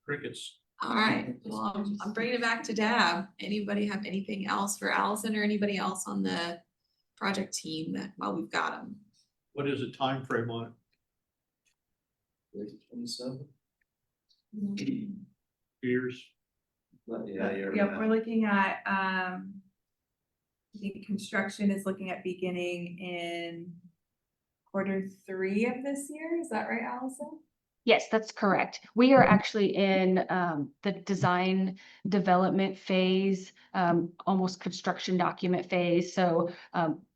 Crickets. All right, well, I'm bringing it back to Deb. Anybody have anything else for Allison or anybody else on the project team that, while we've got them? What is the time frame on it? 27? Years? Yeah, Yep, we're looking at, I think construction is looking at beginning in Q3 of this year. Is that right, Allison? Yes, that's correct. We are actually in the design development phase, almost construction document phase. So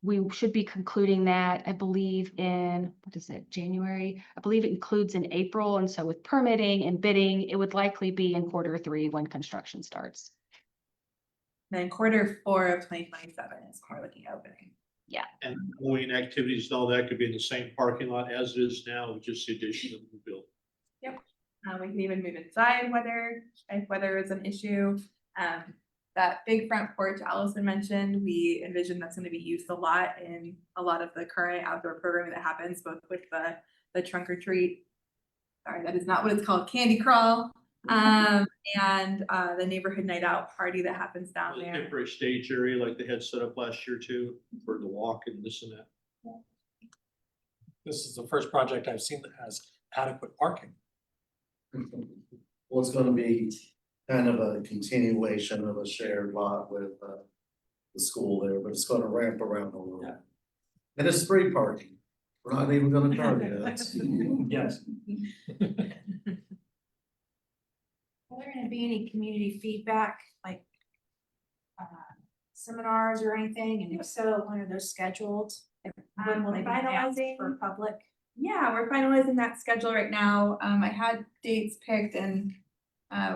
we should be concluding that, I believe, in, what is it, January? I believe it includes in April. And so with permitting and bidding, it would likely be in Q3 when construction starts. Then Q4 of 2027 is when we're looking at opening. Yeah. And mowing activities and all that could be in the same parking lot as it is now, with just the addition of the building. Yep. We can even move inside if weather is an issue. That big front porch Allison mentioned, we envision that's gonna be used a lot in a lot of the current outdoor programming that happens, both with the trunk or treat. Sorry, that is not what it's called, candy crawl. And the neighborhood night out party that happens down The there. temporary stage area like they had set up last year too, for the walk and this and that. This is the first project I've seen that has adequate parking. Well, it's gonna be kind of a continuation of a shared lot with the school there, but it's gonna ramp around a little. And it's free parking. We're not even gonna charge you. That's- Yes. Are there gonna be any community feedback, like seminars or anything, and if so, when are those scheduled? When will they be announced for public? Yeah, we're finalizing that schedule right now. I had dates picked and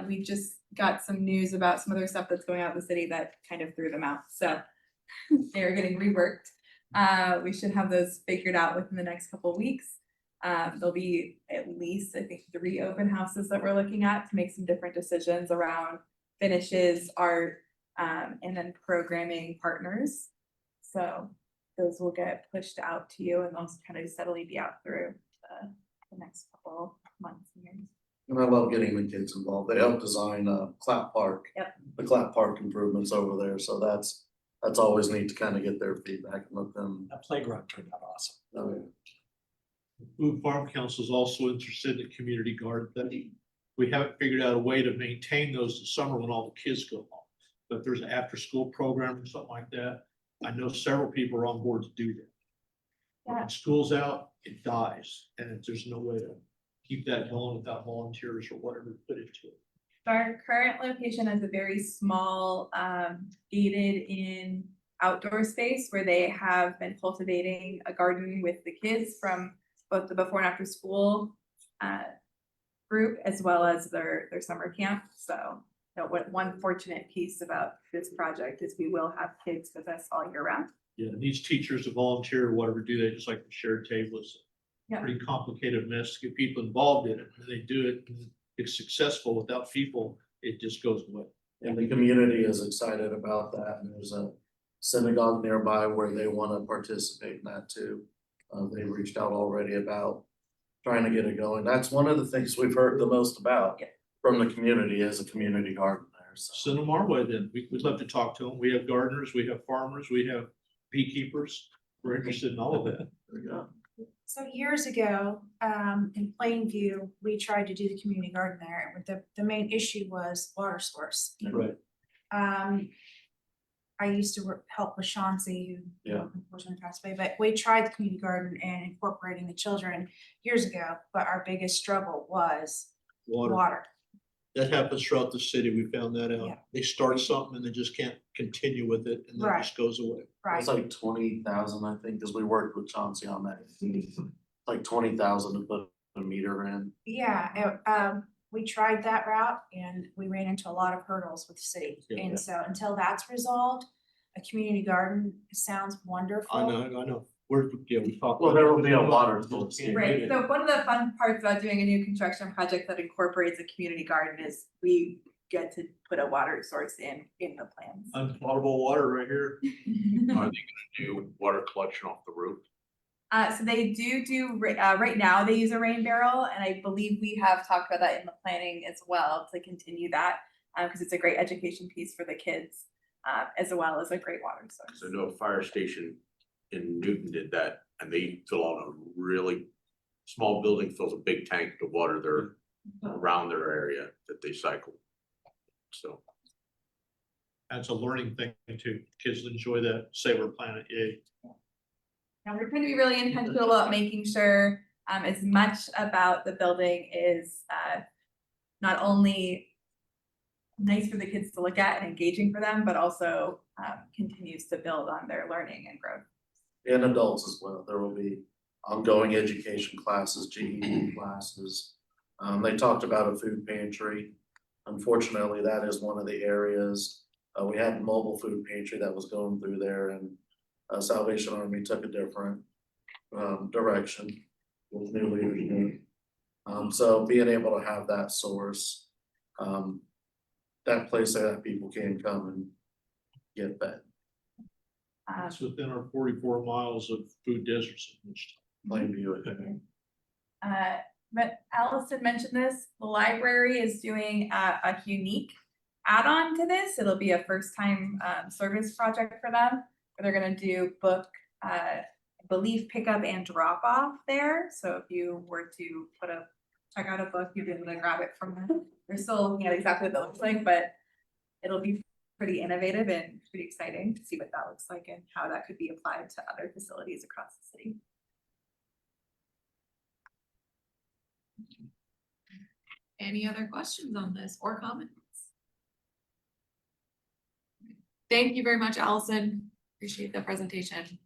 we just got some news about some other stuff that's going out in the city that kind of threw them out, so they're getting reworked. We should have those figured out within the next couple of weeks. There'll be at least, I think, 3 open houses that we're looking at to make some different decisions around finishes, art, and then programming partners. So those will get pushed out to you and those kind of steadily be out through the next couple months and years. And I love getting the kids involved. They helped design Clap Park. Yep. The Clap Park improvements over there, so that's always neat to kind of get their feedback and let them. That playground turned out awesome. Oh, yeah. Food Farm Council is also interested in community garden. We haven't figured out a way to maintain those in summer when all the kids go home. But if there's an after-school program or something like that, I know several people are on board to do that. When school's out, it dies, and there's no way to keep that going without volunteers or whatever to put into it. Our current location has a very small, gated in outdoor space where they have been cultivating a garden with the kids from both the before and after school group as well as their summer camp. So, what one fortunate piece about this project is we will have kids with us all year round. Yeah, it needs teachers to volunteer or whatever, do that, just like the shared table is Yeah. a pretty complicated mess to get people involved in it. And they do it, and it's successful. Without people, it just goes away. And the community is excited about that, and there's a synagogue nearby where they wanna participate in that too. They reached out already about trying to get it going. That's one of the things we've heard the most about from the community is a community garden there, so. Send them our way then. We'd love to talk to them. We have gardeners, we have farmers, we have beekeepers. We're interested in all of that. There you go. So years ago, in Plainview, we tried to do the community garden there, and the main issue was water source. Right. I used to help with Chauncey, who Yeah. unfortunately passed away, but we tried the community garden and incorporating the children years ago, but our biggest struggle was Water. water. That happens throughout the city. We found that Yeah. out. They start something and they just can't continue with it and then it just goes away. It's like 20,000, I think, because we worked with Chauncey on that. Like 20,000 to put a meter in. Yeah, we tried that route and we ran into a lot of hurdles with the city. Yeah. And so until that's resolved, a community garden sounds wonderful. I know. We talked. Well, there will be a water source. Right, so one of the fun parts about doing a new construction project that incorporates a community garden is we get to put a water source in the plans. Unpotable water right here. Are they gonna do water collection off the roof? So they do, right now they use a rain barrel, and I believe we have talked about that in the planning as well, to continue that. Cause it's a great education piece for the kids, as well as a great water source. So I know a fire station in Newton did that, and they fill out a really small building, fills a big tank to water around their area that they cycle. So. That's a learning thing too. Kids enjoy that, say we're Planet A. Now, we're trying to be really intentional about making sure, as much about the building is, not only nice for the kids to look at and engaging for them, but also, continues to build on their learning and growth. And adults as well. There will be ongoing education classes, GED classes. They talked about a food pantry. Unfortunately, that is one of the areas. We had a mobile food pantry that was going through there, and Salvation Army took a different direction with new leadership. So being able to have that source, that place that people can come and get fed. It's within our 44 miles of food deserts in which Plainview. But Allison mentioned this, the library is doing a unique add-on to this. It'll be a first-time service project for them. They're gonna do book, I believe, pickup and drop-off there. So if you were to check out a book, you'd be able to grab it from them. They're still looking at exactly what that looks like, but it'll be pretty innovative and pretty exciting to see what that looks like and how that could be applied to other facilities across the city. Any other questions on this or comments? Thank you very much, Allison. Appreciate the presentation.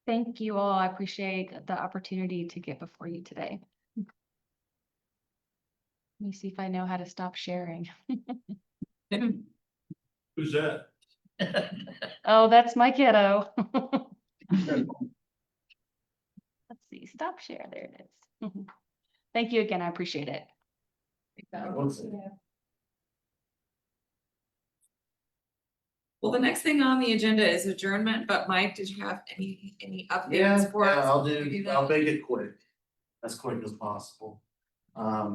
Thank you all. I appreciate the opportunity to get before you today. Let me see if I know how to stop sharing. Who's that? Oh, that's my kiddo. Let's see, stop share. There it is. Thank you again. I appreciate it. Well, the next thing on the agenda is adjournment, but Mike, did you have any Yeah, updates for us? I'll before we that? I'll make it quick, as quick as possible. I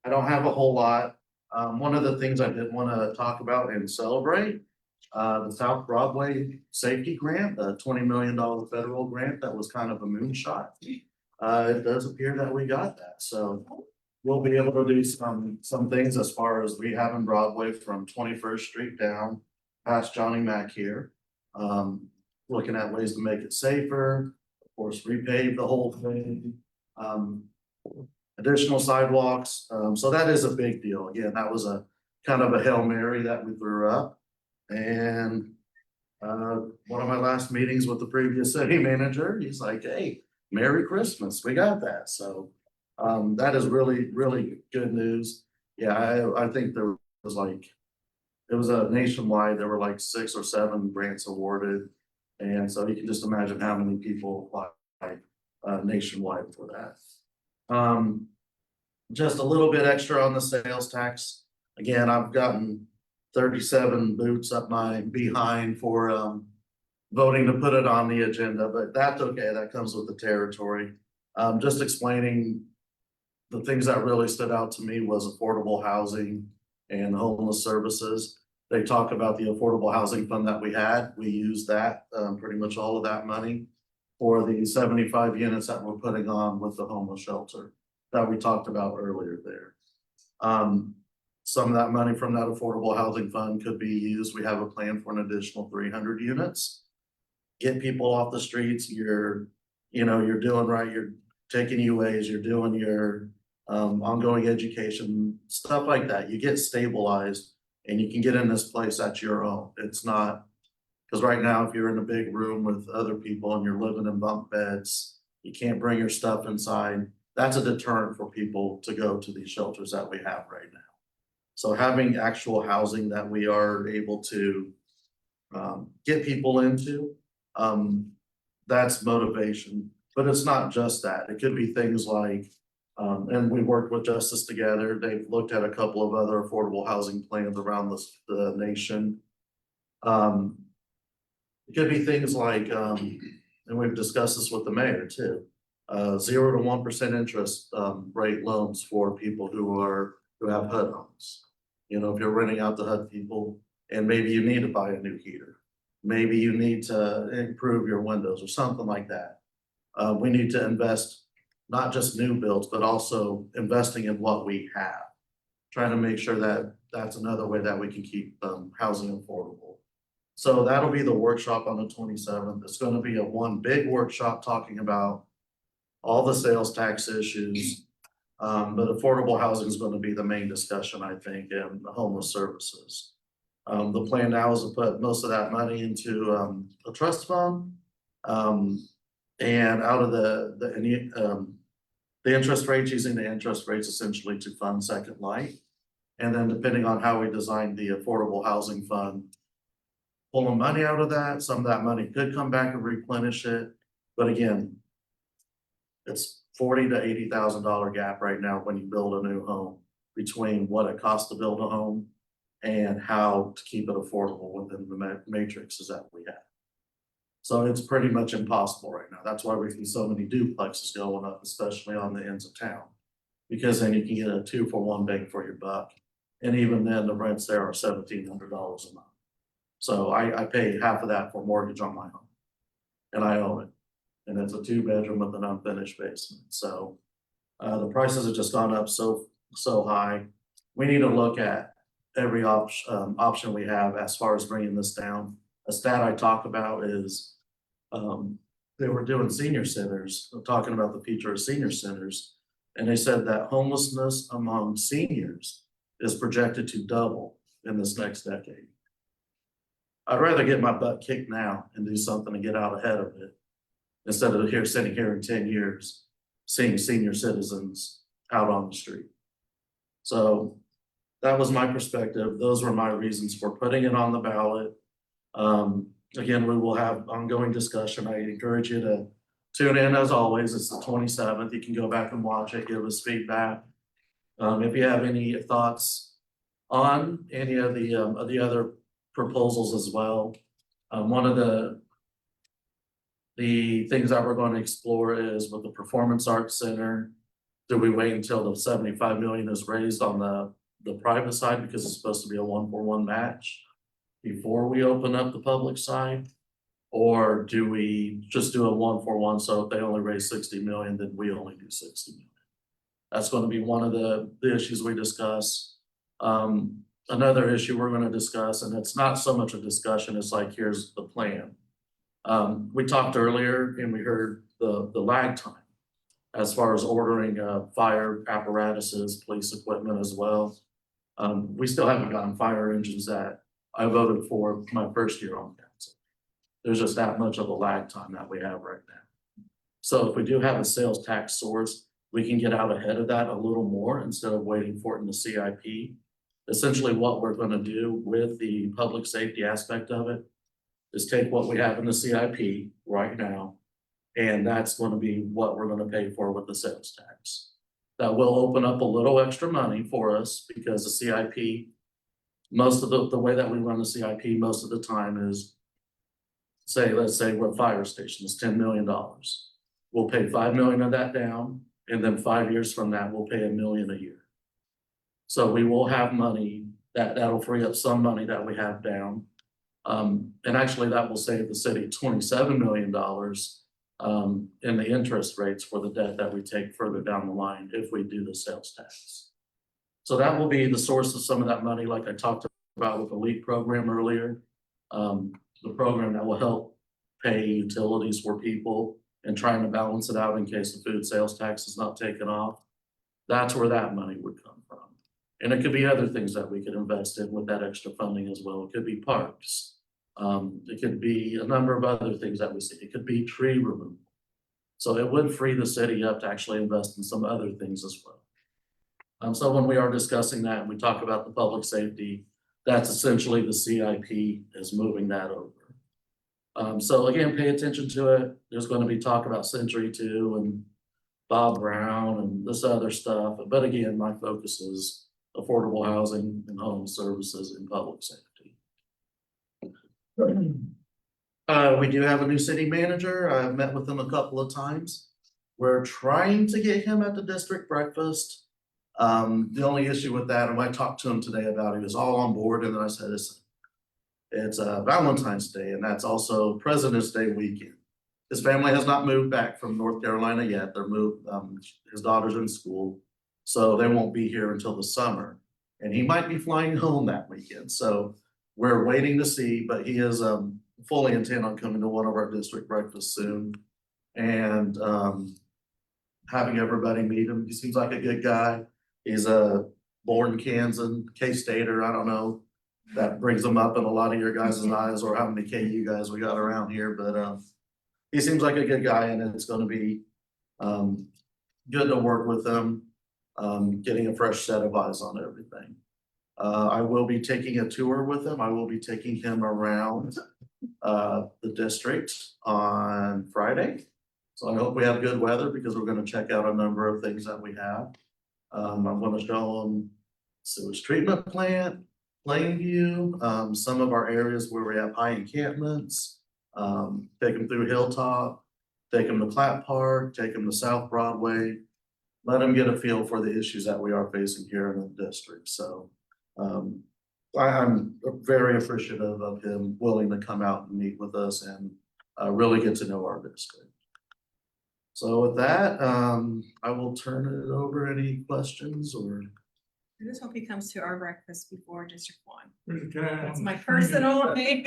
don't have a whole lot. One of the things I did wanna talk about and celebrate, the South Broadway Safety Grant, the $20 million federal grant that was kind of a moonshot. It does appear that we got that, so we'll be able to do some things as far as rehabbing Broadway from 21st Street down past Johnny Mac here. Looking at ways to make it safer, of course, repave the whole thing. Additional sidewalks, so that is a big deal. Again, that was a kind of a Hail Mary that we threw up. And one of my last meetings with the previous city manager, he's like, hey, Merry Christmas, we got that, so. That is really, really good news. Yeah, I think there was it was a nationwide, there were like 6 or 7 grants awarded. And so you can just imagine how many people applied nationwide for that. Just a little bit extra on the sales tax. Again, I've gotten 37 boots up my behind for voting to put it on the agenda, but that's okay, that comes with the territory. Just explaining the things that really stood out to me was affordable housing and homeless services. They talk about the affordable housing fund that we had. We used that, pretty much all of that money for the 75 units that we're putting on with the homeless shelter that we talked about earlier there. Some of that money from that affordable housing fund could be used. We have a plan for an additional 300 units. Get people off the streets. You're doing right. You're taking UAs, you're doing your ongoing education, stuff like that. You get stabilized and you can get in this place at your own. It's not, because right now, if you're in a big room with other people and you're living in bunk beds, you can't bring your stuff inside. That's a deterrent for people to go to these shelters that we have right now. So having actual housing that we are able to get people into, that's motivation. But it's not just that. It could be things like, and we worked with Justice Together. They've looked at a couple of other affordable housing plans around the nation. It could be things like, and we've discussed this with the mayor too, 0 to 1% interest rate loans for people who have HUD homes. You know, if you're renting out to HUD people and maybe you need to buy a new heater, maybe you need to improve your windows or something like that. We need to invest, not just new builds, but also investing in what we have. Trying to make sure that that's another way that we can keep housing affordable. So that'll be the workshop on the 27th. It's gonna be one big workshop talking about all the sales tax issues. But affordable housing is gonna be the main discussion, I think, and the homeless services. The plan now is to put most of that money into a trust fund. And out of the interest rates, using the interest rates essentially to fund Second Light. And then depending on how we design the affordable housing fund, pulling money out of that, some of that money could come back and replenish it. But again, it's $40,000 to $80,000 gap right now when you build a new home between what it costs to build a home and how to keep it affordable within the matrices that we have. So it's pretty much impossible right now. That's why we see so many duplexes going up, especially on the ends of town. Because then you can get a 2-for-1 bang for your buck. And even then, the rents there are $1,700 a month. So I pay half of that for mortgage on my home. And I own it. And it's a 2-bedroom with an unfinished basement. So the prices have just gone up so high. We need to look at every option we have as far as bringing this down. A stat I talk about is they were doing senior centers, talking about the future of senior centers. And they said that homelessness among seniors is projected to double in this next decade. I'd rather get my butt kicked now and do something to get out ahead of it instead of sitting here in 10 years, seeing senior citizens out on the street. So that was my perspective. Those were my reasons for putting it on the ballot. Again, we will have ongoing discussion. I encourage you to tune in as always. It's the 27th. You can go back and watch it, give us feedback. If you have any thoughts on any of the other proposals as well. One of the things that we're going to explore is with the Performance Arts Center. Do we wait until the 75 million is raised on the private side because it's supposed to be a 1-for-1 match before we open up the public side? Or do we just do a 1-for-1? So if they only raise 60 million, then we only do 60 million. That's going to be one of the issues we discuss. Another issue we're going to discuss, and it's not so much a discussion, it's like, here's the plan. We talked earlier and we heard the lag time as far as ordering fire apparatuses, police equipment as well. We still haven't gotten fire engines that I voted for my first year on council. There's just that much of a lag time that we have right now. So if we do have a sales tax source, we can get out ahead of that a little more instead of waiting for it in the CIP. Essentially what we're going to do with the public safety aspect of it is take what we have in the CIP right now, and that's going to be what we're going to pay for with the sales tax. That will open up a little extra money for us because the CIP, most of the way that we run the CIP most of the time is, let's say we're a fire station, it's $10 million. We'll pay 5 million of that down, and then 5 years from that, we'll pay $1 million a year. So we will have money that'll free up some money that we have down. And actually that will save the city $27 million in the interest rates for the debt that we take further down the line if we do the sales tax. So that will be the source of some of that money, like I talked about with the LEAP program earlier. The program that will help pay utilities for people and trying to balance it out in case the food sales tax is not taken off. That's where that money would come from. And it could be other things that we could invest in with that extra funding as well. It could be parks. It could be a number of other things that we see. It could be tree removal. So it would free the city up to actually invest in some other things as well. So when we are discussing that and we talk about the public safety, that's essentially the CIP is moving that over. So again, pay attention to it. There's going to be talk about Century 2 and Bob Brown and this other stuff. But again, my focus is affordable housing and home services and public safety. We do have a new city manager. I've met with him a couple of times. We're trying to get him at the district breakfast. The only issue with that, and I talked to him today about it, he was all on board, and then I said, it's Valentine's Day, and that's also President's Day weekend. His family has not moved back from North Carolina yet. They're moved, his daughter's in school, so they won't be here until the summer. And he might be flying home that weekend, so we're waiting to see, but he is fully intent on coming to one of our district breakfasts soon. And having everybody meet him. He seems like a good guy. He's a born Kansan, K-Stater, I don't know. That brings him up in a lot of your guys' eyes, or how many KU guys we got around here, but he seems like a good guy, and it's gonna be good to work with him, getting a fresh set of eyes on everything. I will be taking a tour with him. I will be taking him around the district on Friday. So I hope we have good weather, because we're gonna check out a number of things that we have. I'm gonna show them sewage treatment plant, Plainview, some of our areas where we have high encampments. Take them through Hilltop, take them to Clap Park, take them to South Broadway. Let them get a feel for the issues that we are facing here in the district. So I'm very appreciative of him willing to come out and meet with us and really get to know our district. So with that, I will turn it over. Any questions or? I just hope he comes to our breakfast before District 1. That's That's my personal thing.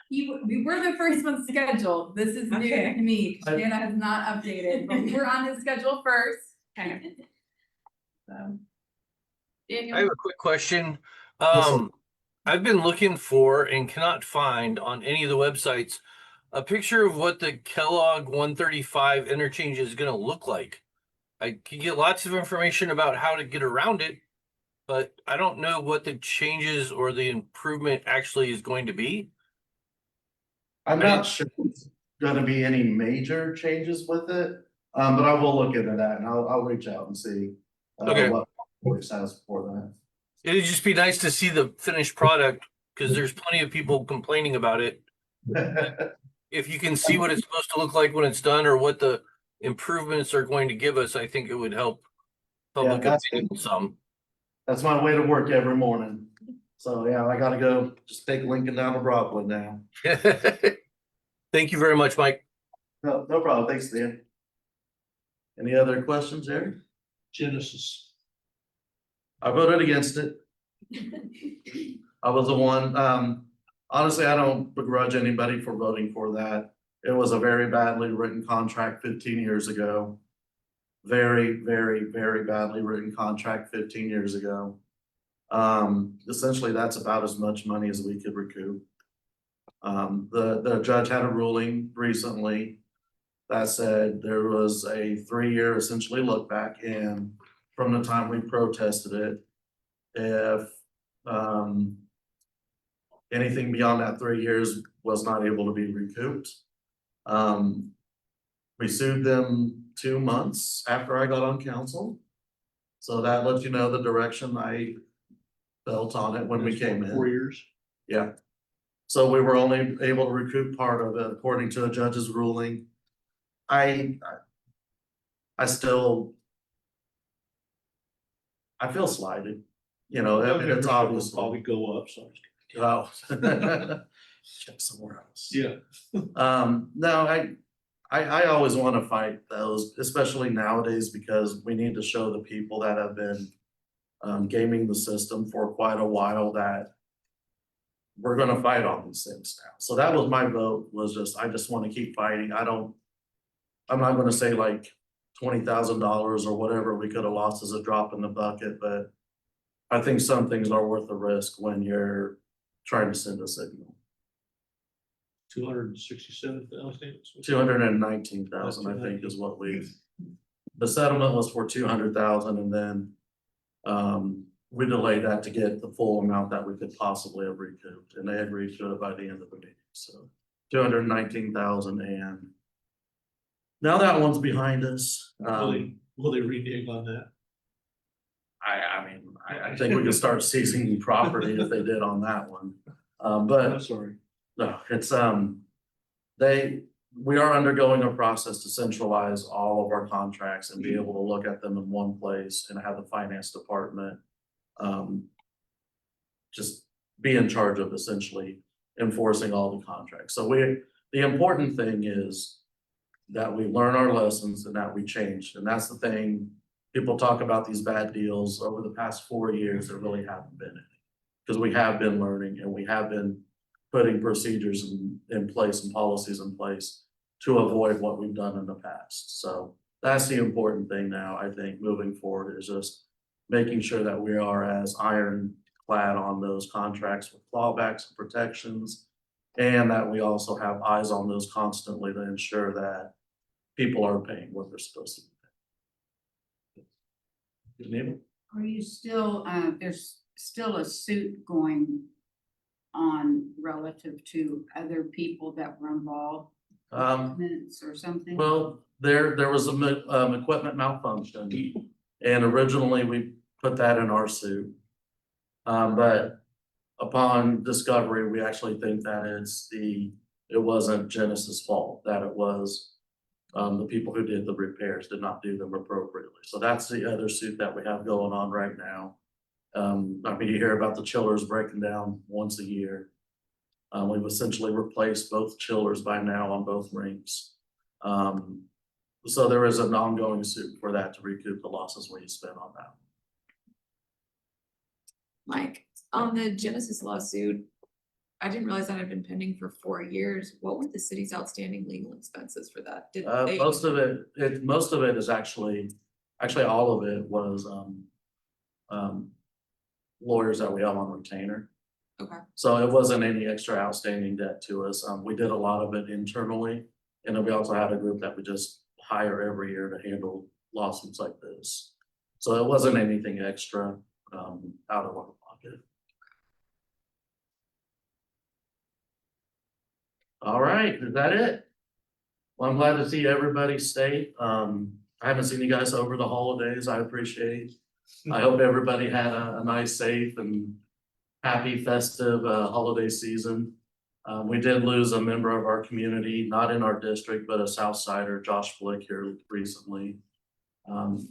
We were the first one scheduled. This is new Okay. to me. Shanna has not updated, but we were on his schedule first. Okay. So, Daniel? I have a quick question. Yes, sir. I've been looking for and cannot find on any of the websites a picture of what the Kellogg 135 interchange is gonna look like. I can get lots of information about how to get around it, but I don't know what the changes or the improvement actually is going to be. I'm not sure it's gonna be any major changes with it, but I will look into that and I'll reach out and see. Okay. What voice has for It'd just be nice to see the finished product, because there's plenty of people complaining about it. that. If you can see what it's supposed to look like when it's done, or what the improvements are going to give us, I think it would help public that's opinion some. That's my way to work every morning. So yeah, I gotta go just take Lincoln down to Broadway now. Thank you very much, Mike. No problem. Thanks, Dan. Any other questions, Eric? Genesis. I voted against it. I was the one, honestly, I don't begrudge anybody for voting for that. It was a very badly written contract 15 years ago. Very, very, very badly written contract 15 years ago. Essentially, that's about as much money as we could recoup. The judge had a ruling recently that said there was a 3-year essentially look back, and from the time we protested it, if anything beyond that 3 years was not able to be recouped. We sued them 2 months after I got on council. So that lets you know the direction I felt on it when we came in. 4 years. Yeah. So we were only able to recoup part of it according to a judge's ruling. I still, I feel slighted, you know, and it's obvious. Probably go up, so. Oh. Check somewhere else. Yeah. No, I always want to fight those, especially nowadays, because we need to show the people that have been gaming the system for quite a while that we're gonna fight on these things now. So that was my vote, was just, I just want to keep fighting. I'm not gonna say like $20,000 or whatever we could have lost as a drop in the bucket, but I think some things are worth the risk when you're trying to send a signal. 267,000. 219,000, I think, is what the settlement was for 200,000, and then we delayed that to get the full amount that we could possibly have recouped, and they agreed to it by the end of the meeting, so 219,000, and now that one's behind us. Will they renege on that? I think we could start seizing property if they did on that one. But I'm sorry. no, it's, we are undergoing a process to centralize all of our contracts and be able to look at them in one place and have the finance department just be in charge of essentially enforcing all the contracts. So the important thing is that we learn our lessons and that we change. And that's the thing, people talk about these bad deals over the past 4 years, there really haven't been any. Because we have been learning and we have been putting procedures in place and policies in place to avoid what we've done in the past. So that's the important thing now, I think, moving forward, is just making sure that we are as ironclad on those contracts with clawbacks and protections, and that we also have eyes on those constantly to ensure that people are paying what they're supposed to be paying. Are you still, there's still a suit going on relative to other people that were involved? Minutes or something? Well, there was a equipment malfunction, and originally we put that in our suit. But upon discovery, we actually think that it wasn't Genesis' fault, that it was the people who did the repairs did not do them appropriately. So that's the other suit that we have going on right now. You hear about the chillers breaking down once a year. We've essentially replaced both chillers by now on both rinks. So there is an ongoing suit for that to recoup the losses we spent on that. Mike, on the Genesis lawsuit, I didn't realize that had been pending for 4 years. What were the city's outstanding legal expenses for that? Did they? Most of it is actually all of it was lawyers that we have on retainer. Okay. So it wasn't any extra outstanding debt to us. We did a lot of it internally, and then we also had a group that we just hire every year to handle lawsuits like this. So it wasn't anything extra out of our pocket. All right, is that it? Well, I'm glad to see everybody stay. I haven't seen you guys over the holidays. I appreciate. I hope everybody had a nice, safe, and happy festive holiday season. We did lose a member of our community, not in our district, but a Southsider, Josh Flick, here recently.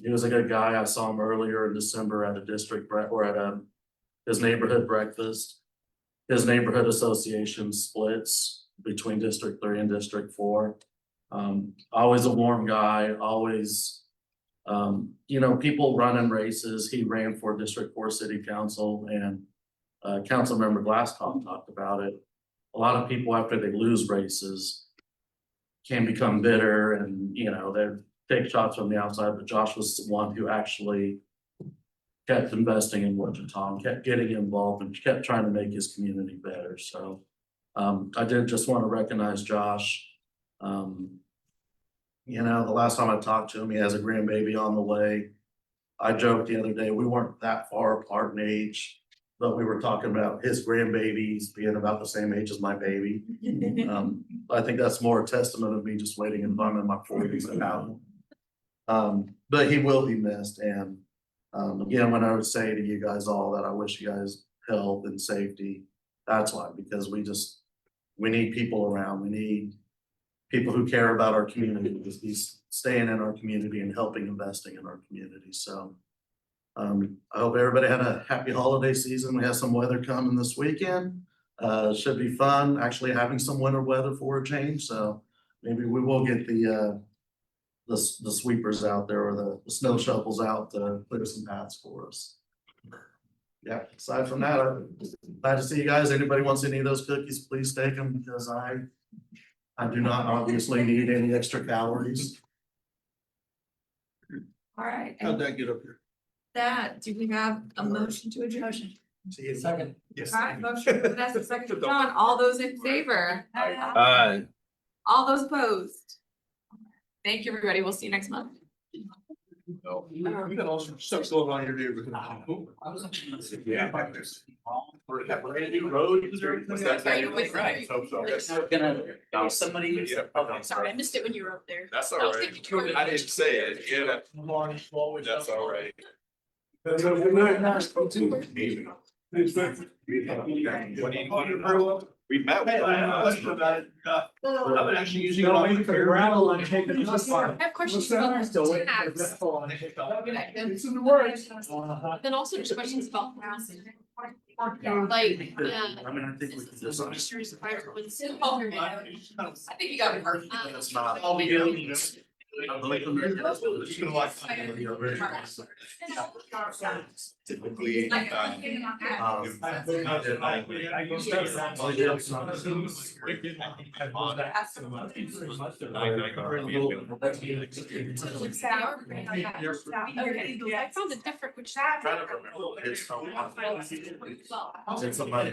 He was a good guy. I saw him earlier in December at a district or at his neighborhood breakfast. His neighborhood association splits between District 3 and District 4. Always a warm guy, always, people running races. He ran for District 4 City Council, and Councilmember Glasscock talked about it. A lot of people, after they lose races, can become bitter and, they take shots from the outside, but Josh was the one who actually kept investing in Wichita and kept getting involved and kept trying to make his community better. So I did just want to recognize Josh. The last time I talked to him, he has a grandbaby on the way. I joked the other day, we weren't that far apart in age, but we were talking about his grandbabies being about the same age as my baby. I think that's more a testament of me just waiting until I'm in my 40s and out. But he will be missed. And again, when I would say to you guys all that I wish you guys health and safety, that's why, because we need people around. We need people who care about our community, he's staying in our community and helping investing in our community. So I hope everybody had a happy holiday season. We have some weather coming this weekend. Should be fun, actually having some winter weather for a change. So maybe we will get the sweepers out there or the snow shovels out to clear some paths for us. Yeah, aside from that, I'm glad to see you guys. Anybody wants any of those cookies, please take them, because I do not obviously need any extra calories. All right. How'd that get up here? That, do we have a motion to adjourn? See you. Second. All right, motion for Vanessa, second for John, all those in favor? All those opposed? Thank you, everybody. We'll see you next month. We got all sorts of stuff going on here, dude. Yeah. Brand new road. Are you with me? Gonna, somebody. Sorry, I missed it when you were up there. That's all right. I didn't say it, yeah. That's all right. We met with them. I've been actually using it on for gravel and taking it this far. I have questions about tax. It's in the works. Then also just questions about housing. Like, I mean, I think we can just. I think you got it. That's not. All we do. Typically, I found it different, which. It's somebody.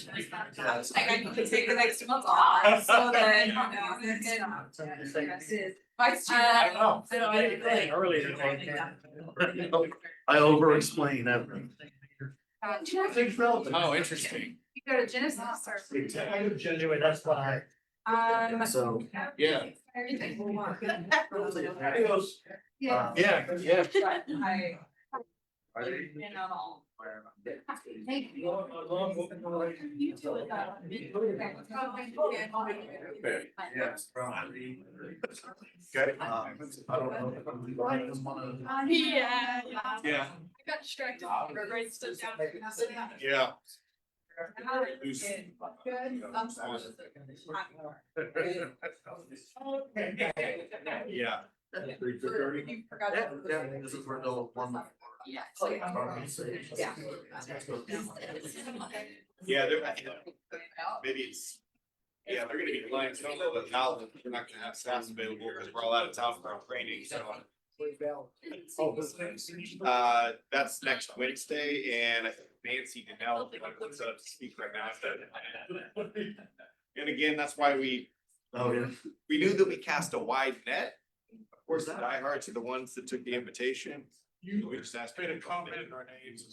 Like I can take the next month off, so that, Vice Chair. I know. I over-explain everything. Oh, interesting. You go to Genesis or? Genuine, that's why. So, yeah. Yeah. Yeah. Thank you. You do it that. yes, probably. Okay. I don't know. If I'm right, I'm one of the- Yeah. Yeah. I got distracted, writing stuff down. Yeah. Yeah. You forgot. Yeah, this is where the one. Yeah. Yeah, they're, maybe it's, yeah, they're gonna be flying, so don't know that now, we're not gonna have staff available because we're all out of town for our training, so. That's next Wednesday, and I think Nancy Donnell, wants to speak right now. And again, that's why we knew that we cast a wide net. Of course, the diehards are the ones that took the invitation. We just asked. Made a comment in our names.